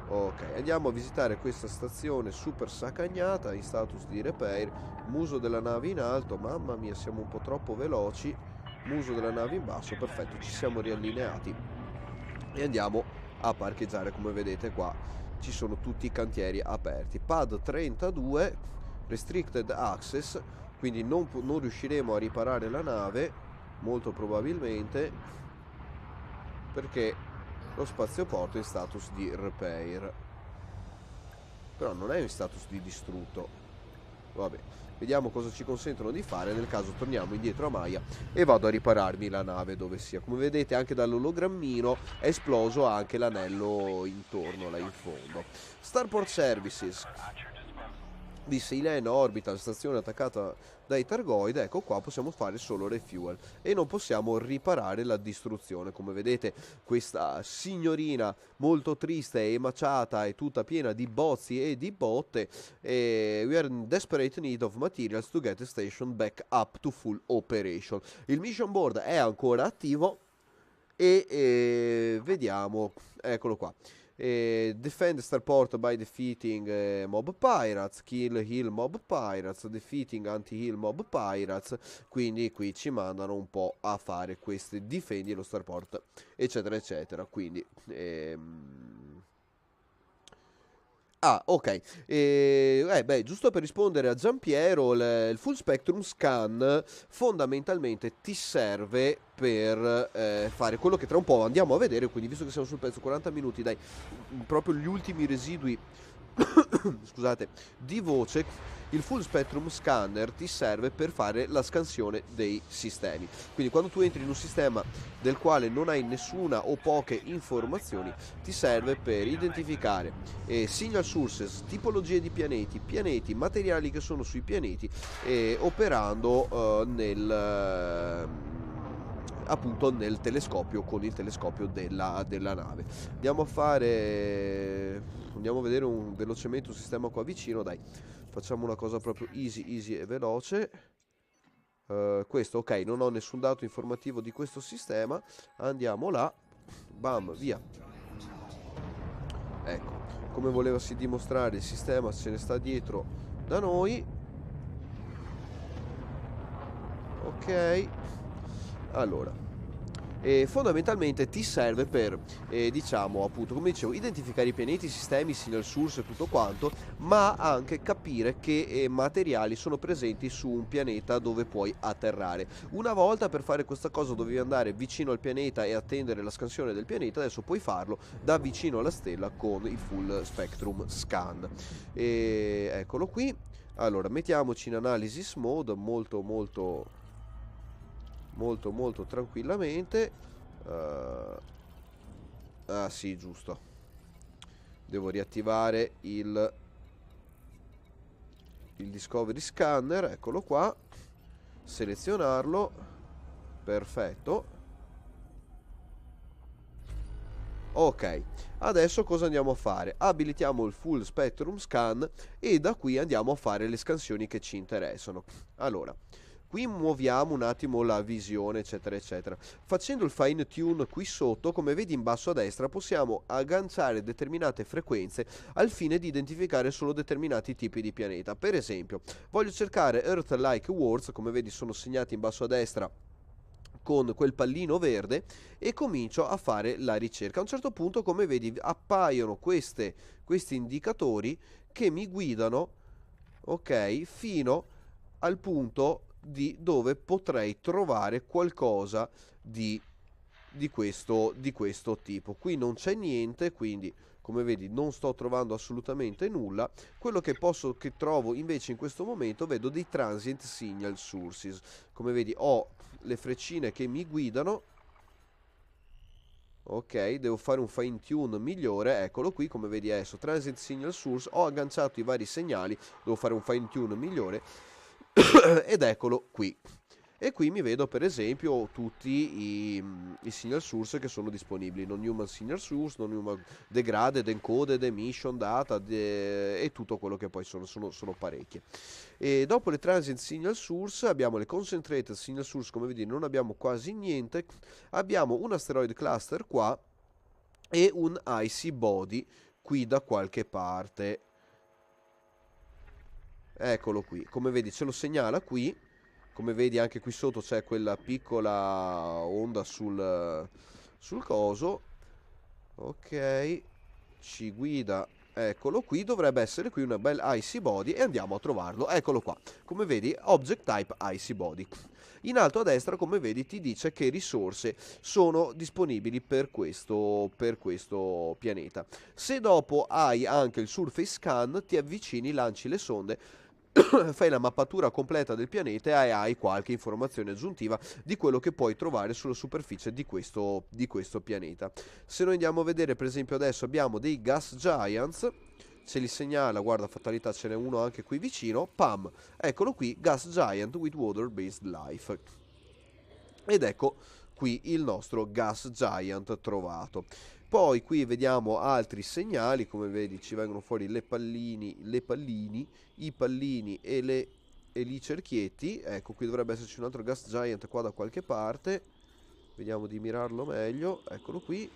Ok, andiamo a visitare questa stazione super sacagnata in status di repair. Muso della nave in alto, mamma mia, siamo un po' troppo veloci. Muso della nave in basso, perfetto, ci siamo riallineati. E andiamo a parcheggiare, come vedete qua ci sono tutti i cantieri aperti. Pad 32, restricted access, quindi non riusciremo a riparare la nave, molto probabilmente, perché lo spazioporto è in status di repair. Però non è in status di distrutto. Vabbè, vediamo cosa ci consentono di fare. Nel caso torniamo indietro a Maya e vado a ripararmi la nave dove sia. Come vedete anche dall'ologrammino è esploso anche l'anello intorno là in fondo. Starport Services di Silena Orbital, stazione attaccata dai Targoid. Ecco qua possiamo fare solo refuel e non possiamo riparare la distruzione. Come vedete questa signorina molto triste e emaciata è tutta piena di bozzi e di botte, e we are in desperate need of materials to get the station back up to full operation. Il mission board è ancora attivo e vediamo, eccolo qua. Defend Starport by defeating mob pirates, kill heal mob pirates, defeating anti-heal mob pirates. Quindi qui ci mandano un po' a fare questi, difendi lo Starport, eccetera eccetera. Quindi ok, beh, giusto per rispondere a Giampiero, il Full Spectrum Scan fondamentalmente ti serve per fare quello che tra un po' andiamo a vedere, quindi visto che siamo sul pezzo 40 minuti, dai, proprio gli ultimi residui scusate, di voce. Il Full Spectrum Scanner ti serve per fare la scansione dei sistemi. Quindi quando tu entri in un sistema del quale non hai nessuna o poche informazioni, ti serve per identificare signal sources, tipologie di pianeti, materiali che sono sui pianeti, operando appunto nel telescopio, con il telescopio della nave. Andiamo a vedere velocemente un sistema qua vicino, dai. Facciamo una cosa proprio easy e veloce. Questo, ok, non ho nessun dato informativo di questo sistema. Andiamo là. Bam, via. Ecco, come volevasi dimostrare, il sistema se ne sta dietro da noi. Ok. Allora, fondamentalmente ti serve per, diciamo, appunto, come dicevo, identificare i pianeti, i sistemi, signal source e tutto quanto, ma anche capire che materiali sono presenti su un pianeta dove puoi atterrare. Una volta per fare questa cosa dovevi andare vicino al pianeta e attendere la scansione del pianeta, adesso puoi farlo da vicino alla stella con il Full Spectrum Scan. Eccolo qui. Allora, mettiamoci in analysis mode molto tranquillamente. Ah sì, giusto, devo riattivare il Discovery Scanner, eccolo qua, selezionarlo, perfetto. Ok, adesso cosa andiamo a fare? Abilitiamo il Full Spectrum Scan e da qui andiamo a fare le scansioni che ci interessano. Allora, qui muoviamo un attimo la visione, eccetera eccetera. Facendo il fine tune qui sotto, come vedi in basso a destra, possiamo agganciare determinate frequenze al fine di identificare solo determinati tipi di pianeta. Per esempio, voglio cercare Earth-like worlds, come vedi sono segnati in basso a destra con quel pallino verde, e comincio a fare la ricerca. A un certo punto, come vedi, appaiono questi indicatori che mi guidano, ok, fino al punto di dove potrei trovare qualcosa di questo tipo. Qui non c'è niente, quindi come vedi non sto trovando assolutamente nulla. Quello che trovo invece in questo momento, vedo dei transient signal sources. Come vedi ho le freccine che mi guidano. Ok, devo fare un fine tune migliore, eccolo qui, come vedi adesso, transit signal source, ho agganciato i vari segnali, devo fare un fine tune migliore, ed eccolo qui. E qui mi vedo per esempio tutti i signal source che sono disponibili, non human signal source, non human degraded, encoded, emission, data e tutto quello che poi sono parecchie. E dopo le transient signal source abbiamo le concentrated signal source, come vedi non abbiamo quasi niente, abbiamo un asteroid cluster qua e un icy body qui da qualche parte. Eccolo qui, come vedi ce lo segnala qui. Come vedi anche qui sotto c'è quella piccola onda sul coso. Ok, ci guida, eccolo qui, dovrebbe essere qui una bel icy body e andiamo a trovarlo. Eccolo qua, come vedi object type icy body. In alto a destra, come vedi, ti dice che risorse sono disponibili per questo pianeta. Se dopo hai anche il surface scan, ti avvicini, lanci le sonde, fai la mappatura completa del pianeta e hai qualche informazione aggiuntiva di quello che puoi trovare sulla superficie di questo pianeta. Se noi andiamo a vedere, per esempio, adesso abbiamo dei gas giants, ce li segnala, guarda, fatalità, ce n'è uno anche qui vicino, pam, eccolo qui, gas giant with water based life. Ed ecco qui il nostro gas giant trovato. Poi qui vediamo altri segnali, come vedi ci vengono fuori i pallini e i cerchietti. Ecco, qui dovrebbe esserci un altro gas giant qua da qualche parte. Vediamo di mirarlo meglio, eccolo qui.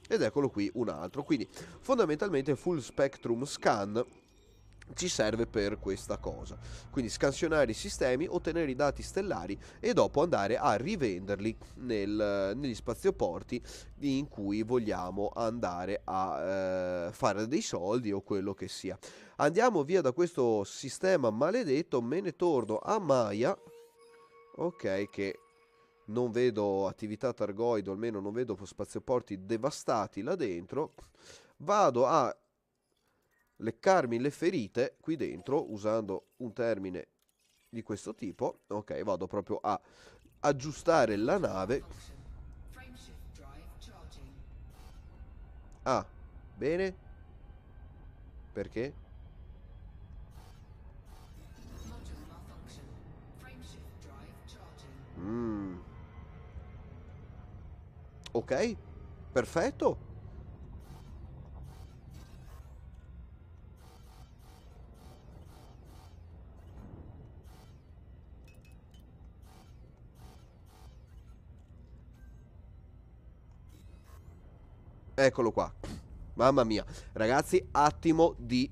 Ed eccolo qui un altro. Quindi fondamentalmente full spectrum scan ci serve per questa cosa, quindi scansionare i sistemi, ottenere i dati stellari e dopo andare a rivenderli negli spazioporti in cui vogliamo andare a fare dei soldi o quello che sia. Andiamo via da questo sistema maledetto, me ne torno a Maya, ok, che non vedo attività targoide, o almeno non vedo spazioporti devastati là dentro. Vado a leccarmi le ferite qui dentro usando un termine di questo tipo. Ok, vado proprio a aggiustare la nave. Ah, bene. Perché? Mm. Ok, perfetto. Eccolo qua. Mamma mia, ragazzi, attimo di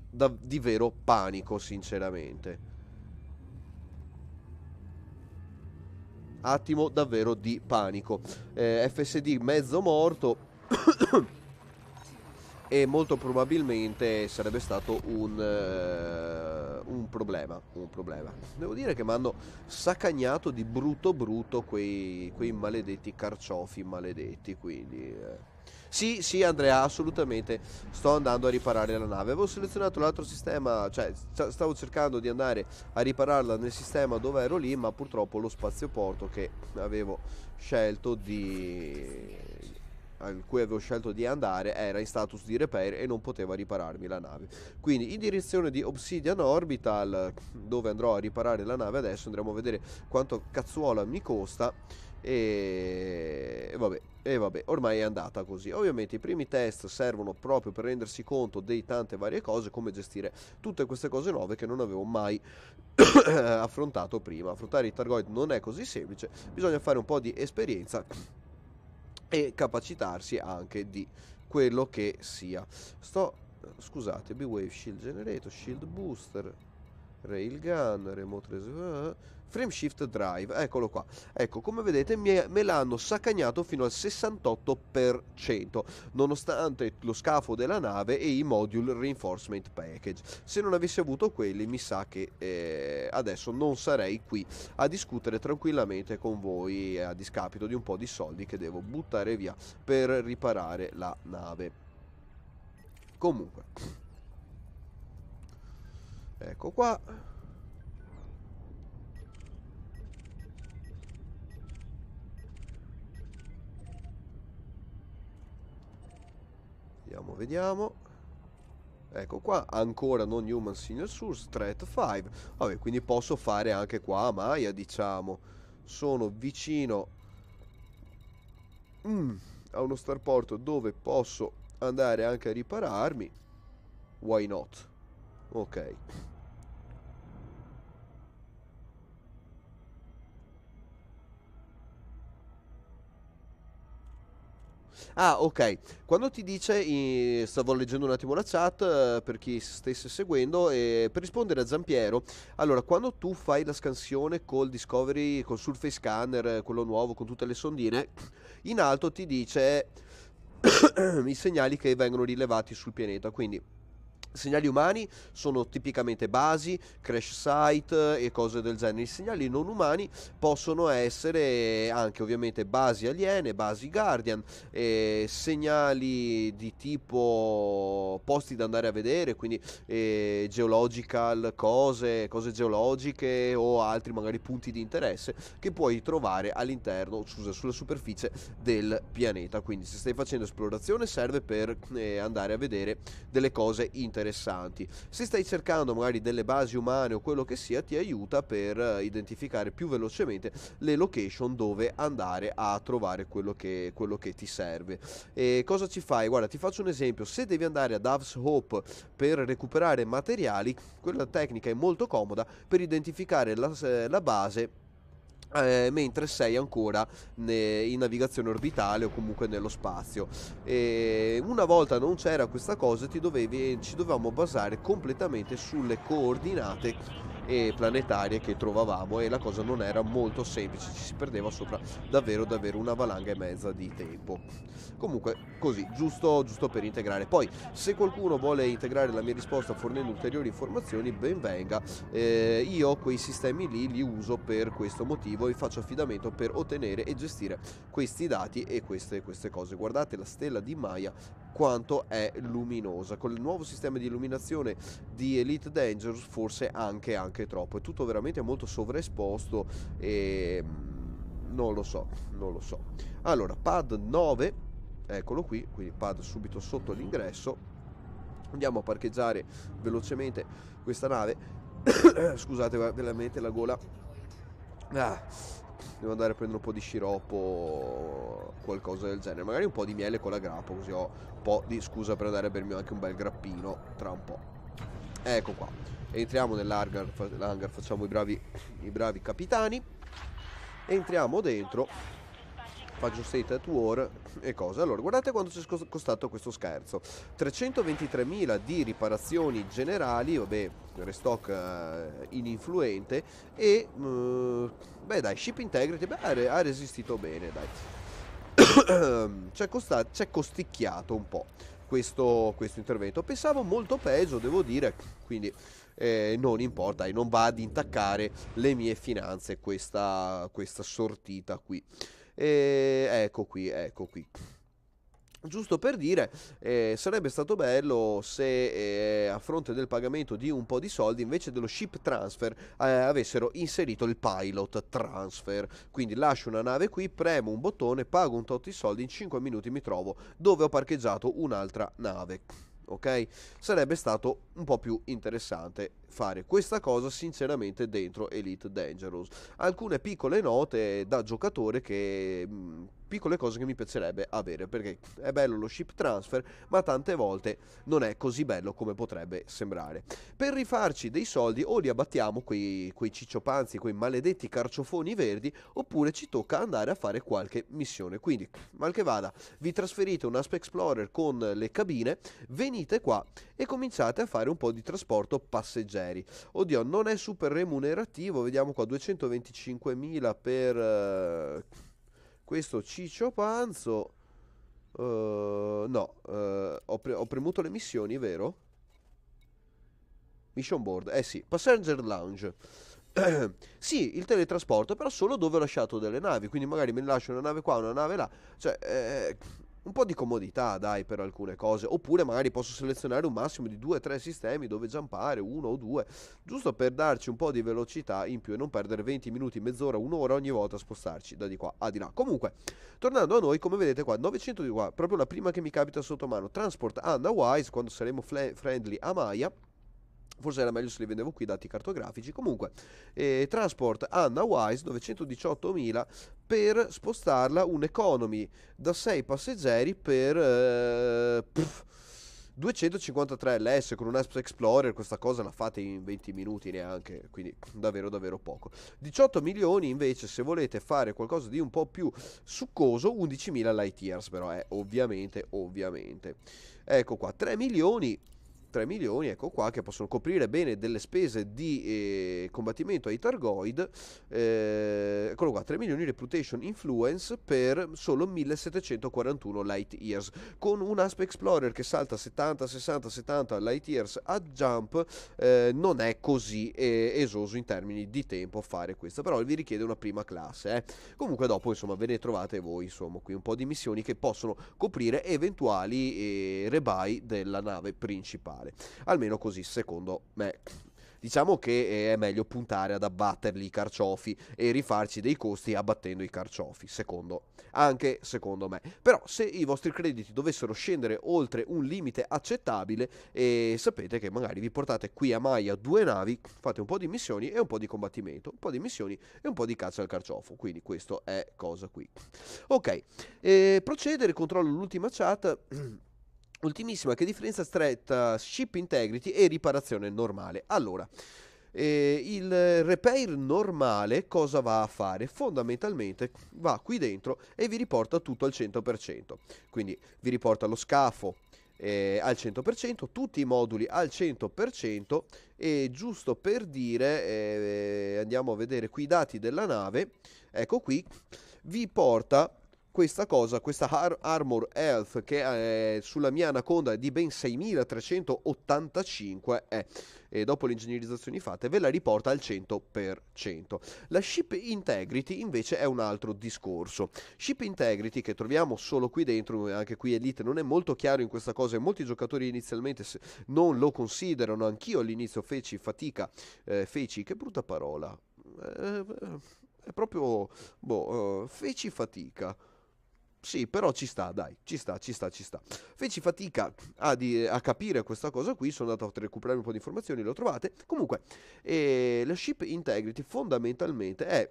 vero panico, sinceramente. Attimo davvero di panico. FSD mezzo morto. E molto probabilmente sarebbe stato un problema, un problema. Devo dire che mi hanno saccagnato di brutto brutto quei maledetti carciofi maledetti, quindi... Sì, sì Andrea, assolutamente, sto andando a riparare la nave. Avevo selezionato l'altro sistema, cioè stavo cercando di andare a ripararla nel sistema dove ero lì, ma purtroppo lo spazioporto che avevo scelto al cui avevo scelto di andare era in status di repair e non poteva ripararmi la nave. Quindi in direzione di Obsidian Orbital, dove andrò a riparare la nave adesso, andremo a vedere quanto cazzuola mi costa e vabbè, ormai è andata così. Ovviamente i primi test servono proprio per rendersi conto di tante varie cose, come gestire tutte queste cose nuove che non avevo mai affrontato prima. Affrontare i Targoid non è così semplice, bisogna fare un po' di esperienza e capacitarsi anche di quello che sia. Scusate, B-Wave Shield Generator, Shield Booster, Railgun, Remote Frame Shift Drive, eccolo qua. Ecco, come vedete me l'hanno saccagnato fino al 68%, nonostante lo scafo della nave e i Module Reinforcement Package. Se non avessi avuto quelli, mi sa che adesso non sarei qui a discutere tranquillamente con voi a discapito di un po' di soldi che devo buttare via per riparare la nave. Comunque, ecco qua. vediamo. Ecco qua, ancora non human signal source, threat 5. Vabbè, quindi posso fare anche qua a Maya, diciamo. Sono vicino a uno starport dove posso andare anche a ripararmi. Why not? Ok. Ah, ok. Quando ti dice, stavo leggendo un attimo la chat per chi stesse seguendo, e per rispondere a Zampiero, allora quando tu fai la scansione col Discovery, col Surface Scanner, quello nuovo con tutte le sondine, in alto ti dice i segnali che vengono rilevati sul pianeta, quindi segnali umani sono tipicamente basi, crash site e cose del genere. I segnali non umani possono essere anche ovviamente basi aliene, basi Guardian, segnali di tipo posti da andare a vedere, quindi geological cose geologiche o altri magari punti di interesse che puoi trovare all'interno, scusa, sulla superficie del pianeta. Quindi se stai facendo esplorazione serve per andare a vedere delle cose interessanti. Se stai cercando magari delle basi umane o quello che sia, ti aiuta per identificare più velocemente le location dove andare a trovare quello che ti serve. E cosa ci fai? Guarda, ti faccio un esempio: se devi andare a Dove's Hope per recuperare materiali, quella tecnica è molto comoda per identificare la base mentre sei ancora in navigazione orbitale o comunque nello spazio. E una volta non c'era questa cosa, ci dovevamo basare completamente sulle coordinate planetarie che trovavamo, e la cosa non era molto semplice, ci si perdeva sopra davvero una valanga e mezza di tempo. Comunque così, giusto per integrare. Poi se qualcuno vuole integrare la mia risposta fornendo ulteriori informazioni, ben venga. Io quei sistemi lì li uso per questo motivo e faccio affidamento per ottenere e gestire questi dati e queste cose. Guardate la stella di Maya quanto è luminosa. Con il nuovo sistema di illuminazione di Elite Dangerous forse anche troppo. È tutto veramente molto sovraesposto e non lo so. Allora, pad 9, eccolo qui, quindi pad subito sotto l'ingresso. Andiamo a parcheggiare velocemente questa nave. Scusate, veramente la gola. Devo andare a prendere un po' di sciroppo, qualcosa del genere, magari un po' di miele con la grappa, così ho un po' di scusa per andare a bermi anche un bel grappino tra un po'. Ecco qua, entriamo nell'hangar, facciamo i bravi capitani, entriamo dentro, faccio state at war e cose. Allora, guardate quanto ci è costato questo scherzo: 323.000 di riparazioni generali, vabbè, restock ininfluente, e beh dai, ship integrity, beh, ha resistito bene, dai. C'è costicchiato un po' questo intervento. Pensavo molto peggio, devo dire, quindi non importa, non va ad intaccare le mie finanze questa sortita qui. Ecco qui. Giusto per dire, sarebbe stato bello se a fronte del pagamento di un po' di soldi, invece dello ship transfer, avessero inserito il pilot transfer. Quindi lascio una nave qui, premo un bottone, pago un tot di soldi, in 5 minuti mi trovo dove ho parcheggiato un'altra nave. Ok? Sarebbe stato un po' più interessante fare questa cosa sinceramente dentro Elite Dangerous. Alcune piccole note da giocatore che piccole cose che mi piacerebbe avere, perché è bello lo ship transfer, ma tante volte non è così bello come potrebbe sembrare. Per rifarci dei soldi o li abbattiamo quei cicciopanzi, quei maledetti carciofoni verdi, oppure ci tocca andare a fare qualche missione. Quindi mal che vada, vi trasferite un Asp Explorer con le cabine, venite qua e cominciate a fare un po' di trasporto passeggeri. Oddio, non è super remunerativo, vediamo qua, 225.000 per questo ciccio panzo. No, ho premuto le missioni, vero? Mission board, sì, passenger lounge. Sì, il teletrasporto, però solo dove ho lasciato delle navi, quindi magari mi lascio una nave qua, una nave là, cioè un po' di comodità, dai, per alcune cose. Oppure magari posso selezionare un massimo di 2-3 sistemi dove jumpare, uno o due, giusto per darci un po' di velocità in più e non perdere 20 minuti, mezz'ora, un'ora ogni volta a spostarci da di qua a di là. Comunque, tornando a noi, come vedete qua, 900 di qua, proprio la prima che mi capita sotto mano. Transport Anna Wise, quando saremo friendly a Maya. Forse era meglio se li vendevo qui, dati cartografici. Comunque, Transport Anna Wise 918.000 per spostarla un economy da 6 passeggeri per 253 LS con un Asp Explorer. Questa cosa la fate in 20 minuti neanche, quindi davvero davvero poco. 18 milioni invece se volete fare qualcosa di un po' più succoso, 11.000 light years, però ovviamente. Ecco qua, 3 milioni, ecco qua, che possono coprire bene delle spese di combattimento ai Targoid. Eccolo qua, 3 milioni reputation influence per solo 1741 light years, con un Asp Explorer che salta 70, 60, 70 light years a jump. Non è così esoso in termini di tempo fare questo, però vi richiede una prima classe. Comunque dopo, insomma, ve ne trovate voi, insomma, qui un po' di missioni che possono coprire eventuali rebuy della nave principale. Almeno così, secondo me. Diciamo che è meglio puntare ad abbatterli i carciofi e rifarci dei costi abbattendo i carciofi, anche secondo me. Però se i vostri crediti dovessero scendere oltre un limite accettabile, sapete che magari vi portate qui a Maya 2 navi, fate un po' di missioni e un po' di combattimento, un po' di missioni e un po' di caccia al carciofo. Quindi questo è cosa qui. Ok, procedere, controllo l'ultima chat. Ultimissima, che differenza tra ship integrity e riparazione normale? Allora, il repair normale cosa va a fare? Fondamentalmente va qui dentro e vi riporta tutto al 100%. Quindi vi riporta lo scafo al 100%, tutti i moduli al 100%, e giusto per dire, andiamo a vedere qui i dati della nave. Ecco qui, vi porta questa cosa, questa Armor Health, che sulla mia Anaconda è di ben 6385, e dopo le ingegnerizzazioni fatte ve la riporta al 100%. La Ship Integrity invece è un altro discorso. Ship Integrity, che troviamo solo qui dentro, anche qui Elite non è molto chiaro in questa cosa e molti giocatori inizialmente non lo considerano. Anch'io all'inizio feci fatica, che brutta parola, è proprio, feci fatica. Sì, però ci sta, dai, ci sta. Feci fatica a capire questa cosa qui, sono andato a recuperare un po' di informazioni, le ho trovate. Comunque, la Ship Integrity fondamentalmente è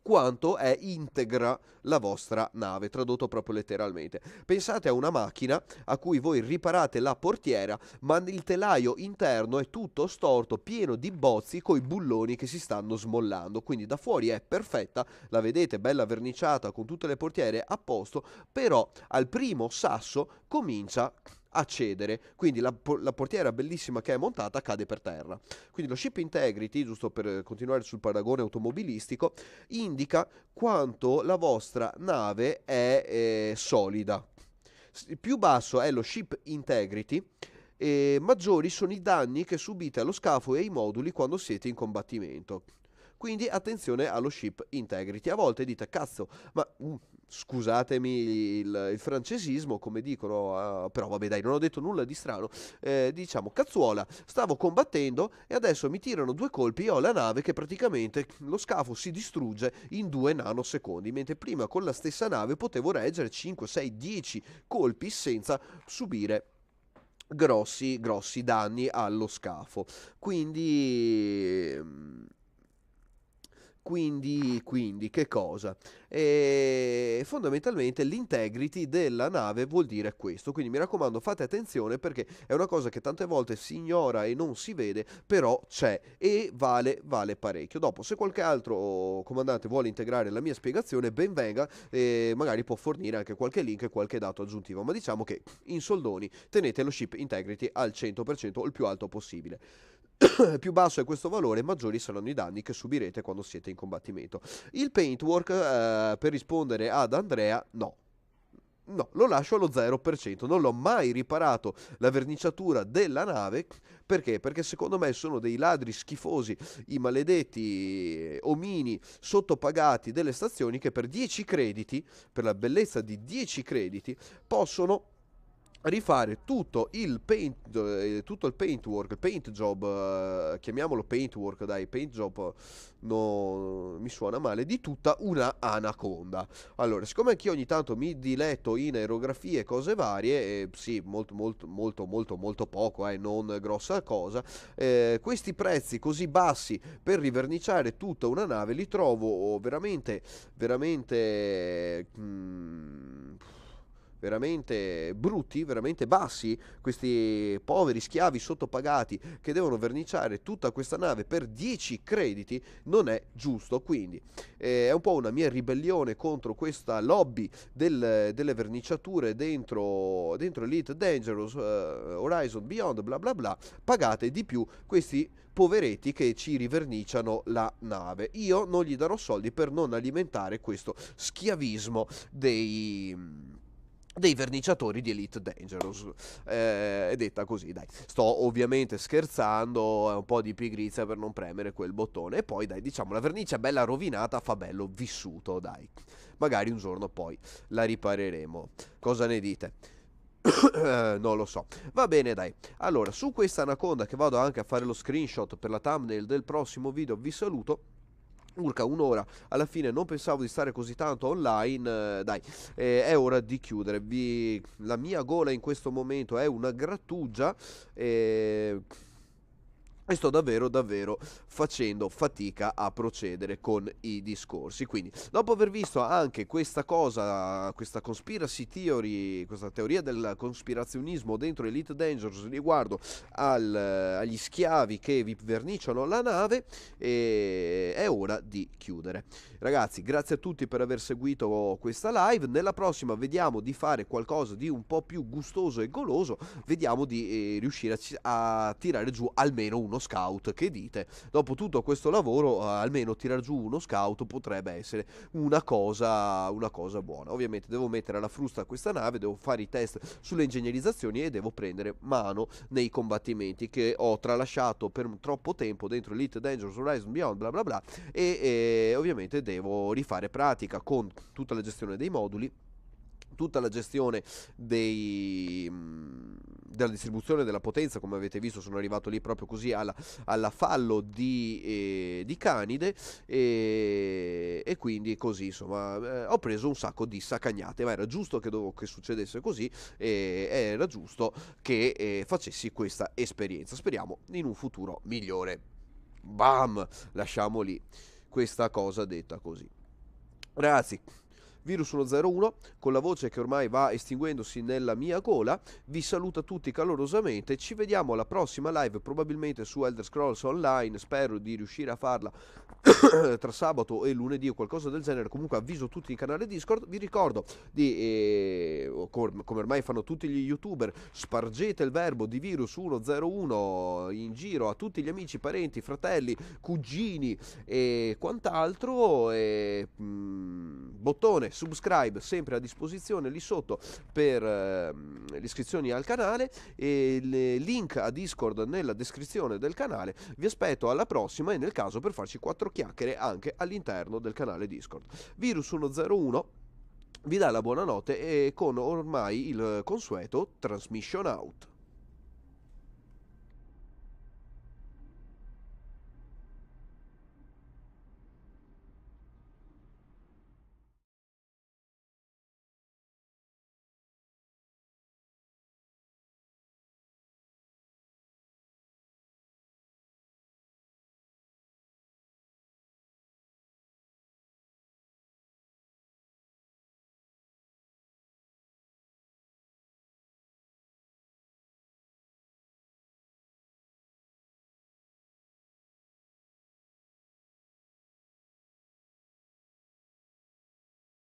quanto è integra la vostra nave, tradotto proprio letteralmente. Pensate a una macchina a cui voi riparate la portiera, ma il telaio interno è tutto storto, pieno di bozzi coi bulloni che si stanno smollando. Quindi da fuori è perfetta, la vedete bella verniciata con tutte le portiere a posto, però al primo sasso comincia a cedere, quindi la portiera bellissima che è montata cade per terra. Quindi lo Ship Integrity, giusto per continuare sul paragone automobilistico, indica quanto la vostra nave è solida. Più basso è lo Ship Integrity, maggiori sono i danni che subite allo scafo e ai moduli quando siete in combattimento. Quindi attenzione allo Ship Integrity. A volte dite, cazzo, ma scusatemi il francesismo, come dicono, però vabbè dai, non ho detto nulla di strano. Diciamo, cazzuola, stavo combattendo e adesso mi tirano 2 colpi e ho la nave che praticamente lo scafo si distrugge in 2 nanosecondi, mentre prima con la stessa nave potevo reggere 5, 6, 10 colpi senza subire grossi danni allo scafo. Quindi che cosa? Fondamentalmente l'integrity della nave vuol dire questo, quindi mi raccomando fate attenzione, perché è una cosa che tante volte si ignora e non si vede, però c'è e vale parecchio. Dopo, se qualche altro comandante vuole integrare la mia spiegazione, ben venga, magari può fornire anche qualche link e qualche dato aggiuntivo, ma diciamo che in soldoni tenete lo ship integrity al 100% o il più alto possibile. Più basso è questo valore, maggiori saranno i danni che subirete quando siete in combattimento. Il paintwork, per rispondere ad Andrea, no. No, lo lascio allo 0%, non l'ho mai riparato la verniciatura della nave, perché? Perché secondo me sono dei ladri schifosi, i maledetti omini sottopagati delle stazioni che per 10 crediti, per la bellezza di 10 crediti, possono rifare tutto il paintwork, il paint job, chiamiamolo paintwork, dai, paint job no, mi suona male, di tutta una anaconda. Allora, siccome anch'io ogni tanto mi diletto in aerografie e cose varie, sì, molto poco, non grossa cosa, questi prezzi così bassi per riverniciare tutta una nave li trovo veramente brutti, veramente bassi, questi poveri schiavi sottopagati che devono verniciare tutta questa nave per 10 crediti, non è giusto. Quindi è un po' una mia ribellione contro questa lobby delle verniciature dentro Elite Dangerous, Horizon Beyond, bla bla bla. Pagate di più questi poveretti che ci riverniciano la nave. Io non gli darò soldi per non alimentare questo schiavismo dei verniciatori di Elite Dangerous. È detta così, dai. Sto ovviamente scherzando, è un po' di pigrizia per non premere quel bottone. E poi, dai, diciamo, la vernice bella rovinata fa bello vissuto, dai. Magari un giorno poi la ripareremo. Cosa ne dite? Non lo so. Va bene, dai. Allora, su questa anaconda, che vado anche a fare lo screenshot per la thumbnail del prossimo video, vi saluto. Urca, un'ora, alla fine non pensavo di stare così tanto online, dai, è ora di chiudere. La mia gola in questo momento è una grattugia, e sto davvero facendo fatica a procedere con i discorsi. Quindi, dopo aver visto anche questa cosa, questa conspiracy theory, questa teoria del cospirazionismo dentro Elite Dangerous riguardo agli schiavi che vi verniciano la nave, è ora di chiudere. Ragazzi, grazie a tutti per aver seguito questa live. Nella prossima vediamo di fare qualcosa di un po' più gustoso e goloso. Vediamo di riuscire a tirare giù almeno uno scout. Che dite? Dopo tutto questo lavoro, almeno tirar giù uno scout potrebbe essere una cosa buona. Ovviamente devo mettere alla frusta questa nave, devo fare i test sulle ingegnerizzazioni e devo prendere mano nei combattimenti che ho tralasciato per troppo tempo dentro Elite Dangerous, Horizon Beyond, bla bla bla, e ovviamente devo rifare pratica con tutta la gestione dei moduli, tutta la gestione della distribuzione della potenza. Come avete visto, sono arrivato lì proprio così alla fallo di Canide, e quindi così, insomma, ho preso un sacco di saccagnate, ma era giusto che succedesse così, e era giusto che facessi questa esperienza. Speriamo in un futuro migliore. Bam! Lasciamo lì questa cosa detta così. Ragazzi, Virus 101, con la voce che ormai va estinguendosi nella mia gola, vi saluta tutti calorosamente. Ci vediamo alla prossima live, probabilmente su Elder Scrolls Online. Spero di riuscire a farla tra sabato e lunedì o qualcosa del genere. Comunque avviso tutti in canale Discord. Vi ricordo di, come ormai fanno tutti gli youtuber, spargete il verbo di Virus 101 in giro a tutti gli amici, parenti, fratelli, cugini e quant'altro. Bottone subscribe sempre a disposizione lì sotto per le iscrizioni al canale, e il link a Discord nella descrizione del canale. Vi aspetto alla prossima, e nel caso per farci 4 chiacchiere anche all'interno del canale Discord. Virus 101 vi dà la buonanotte, e con ormai il consueto Transmission Out.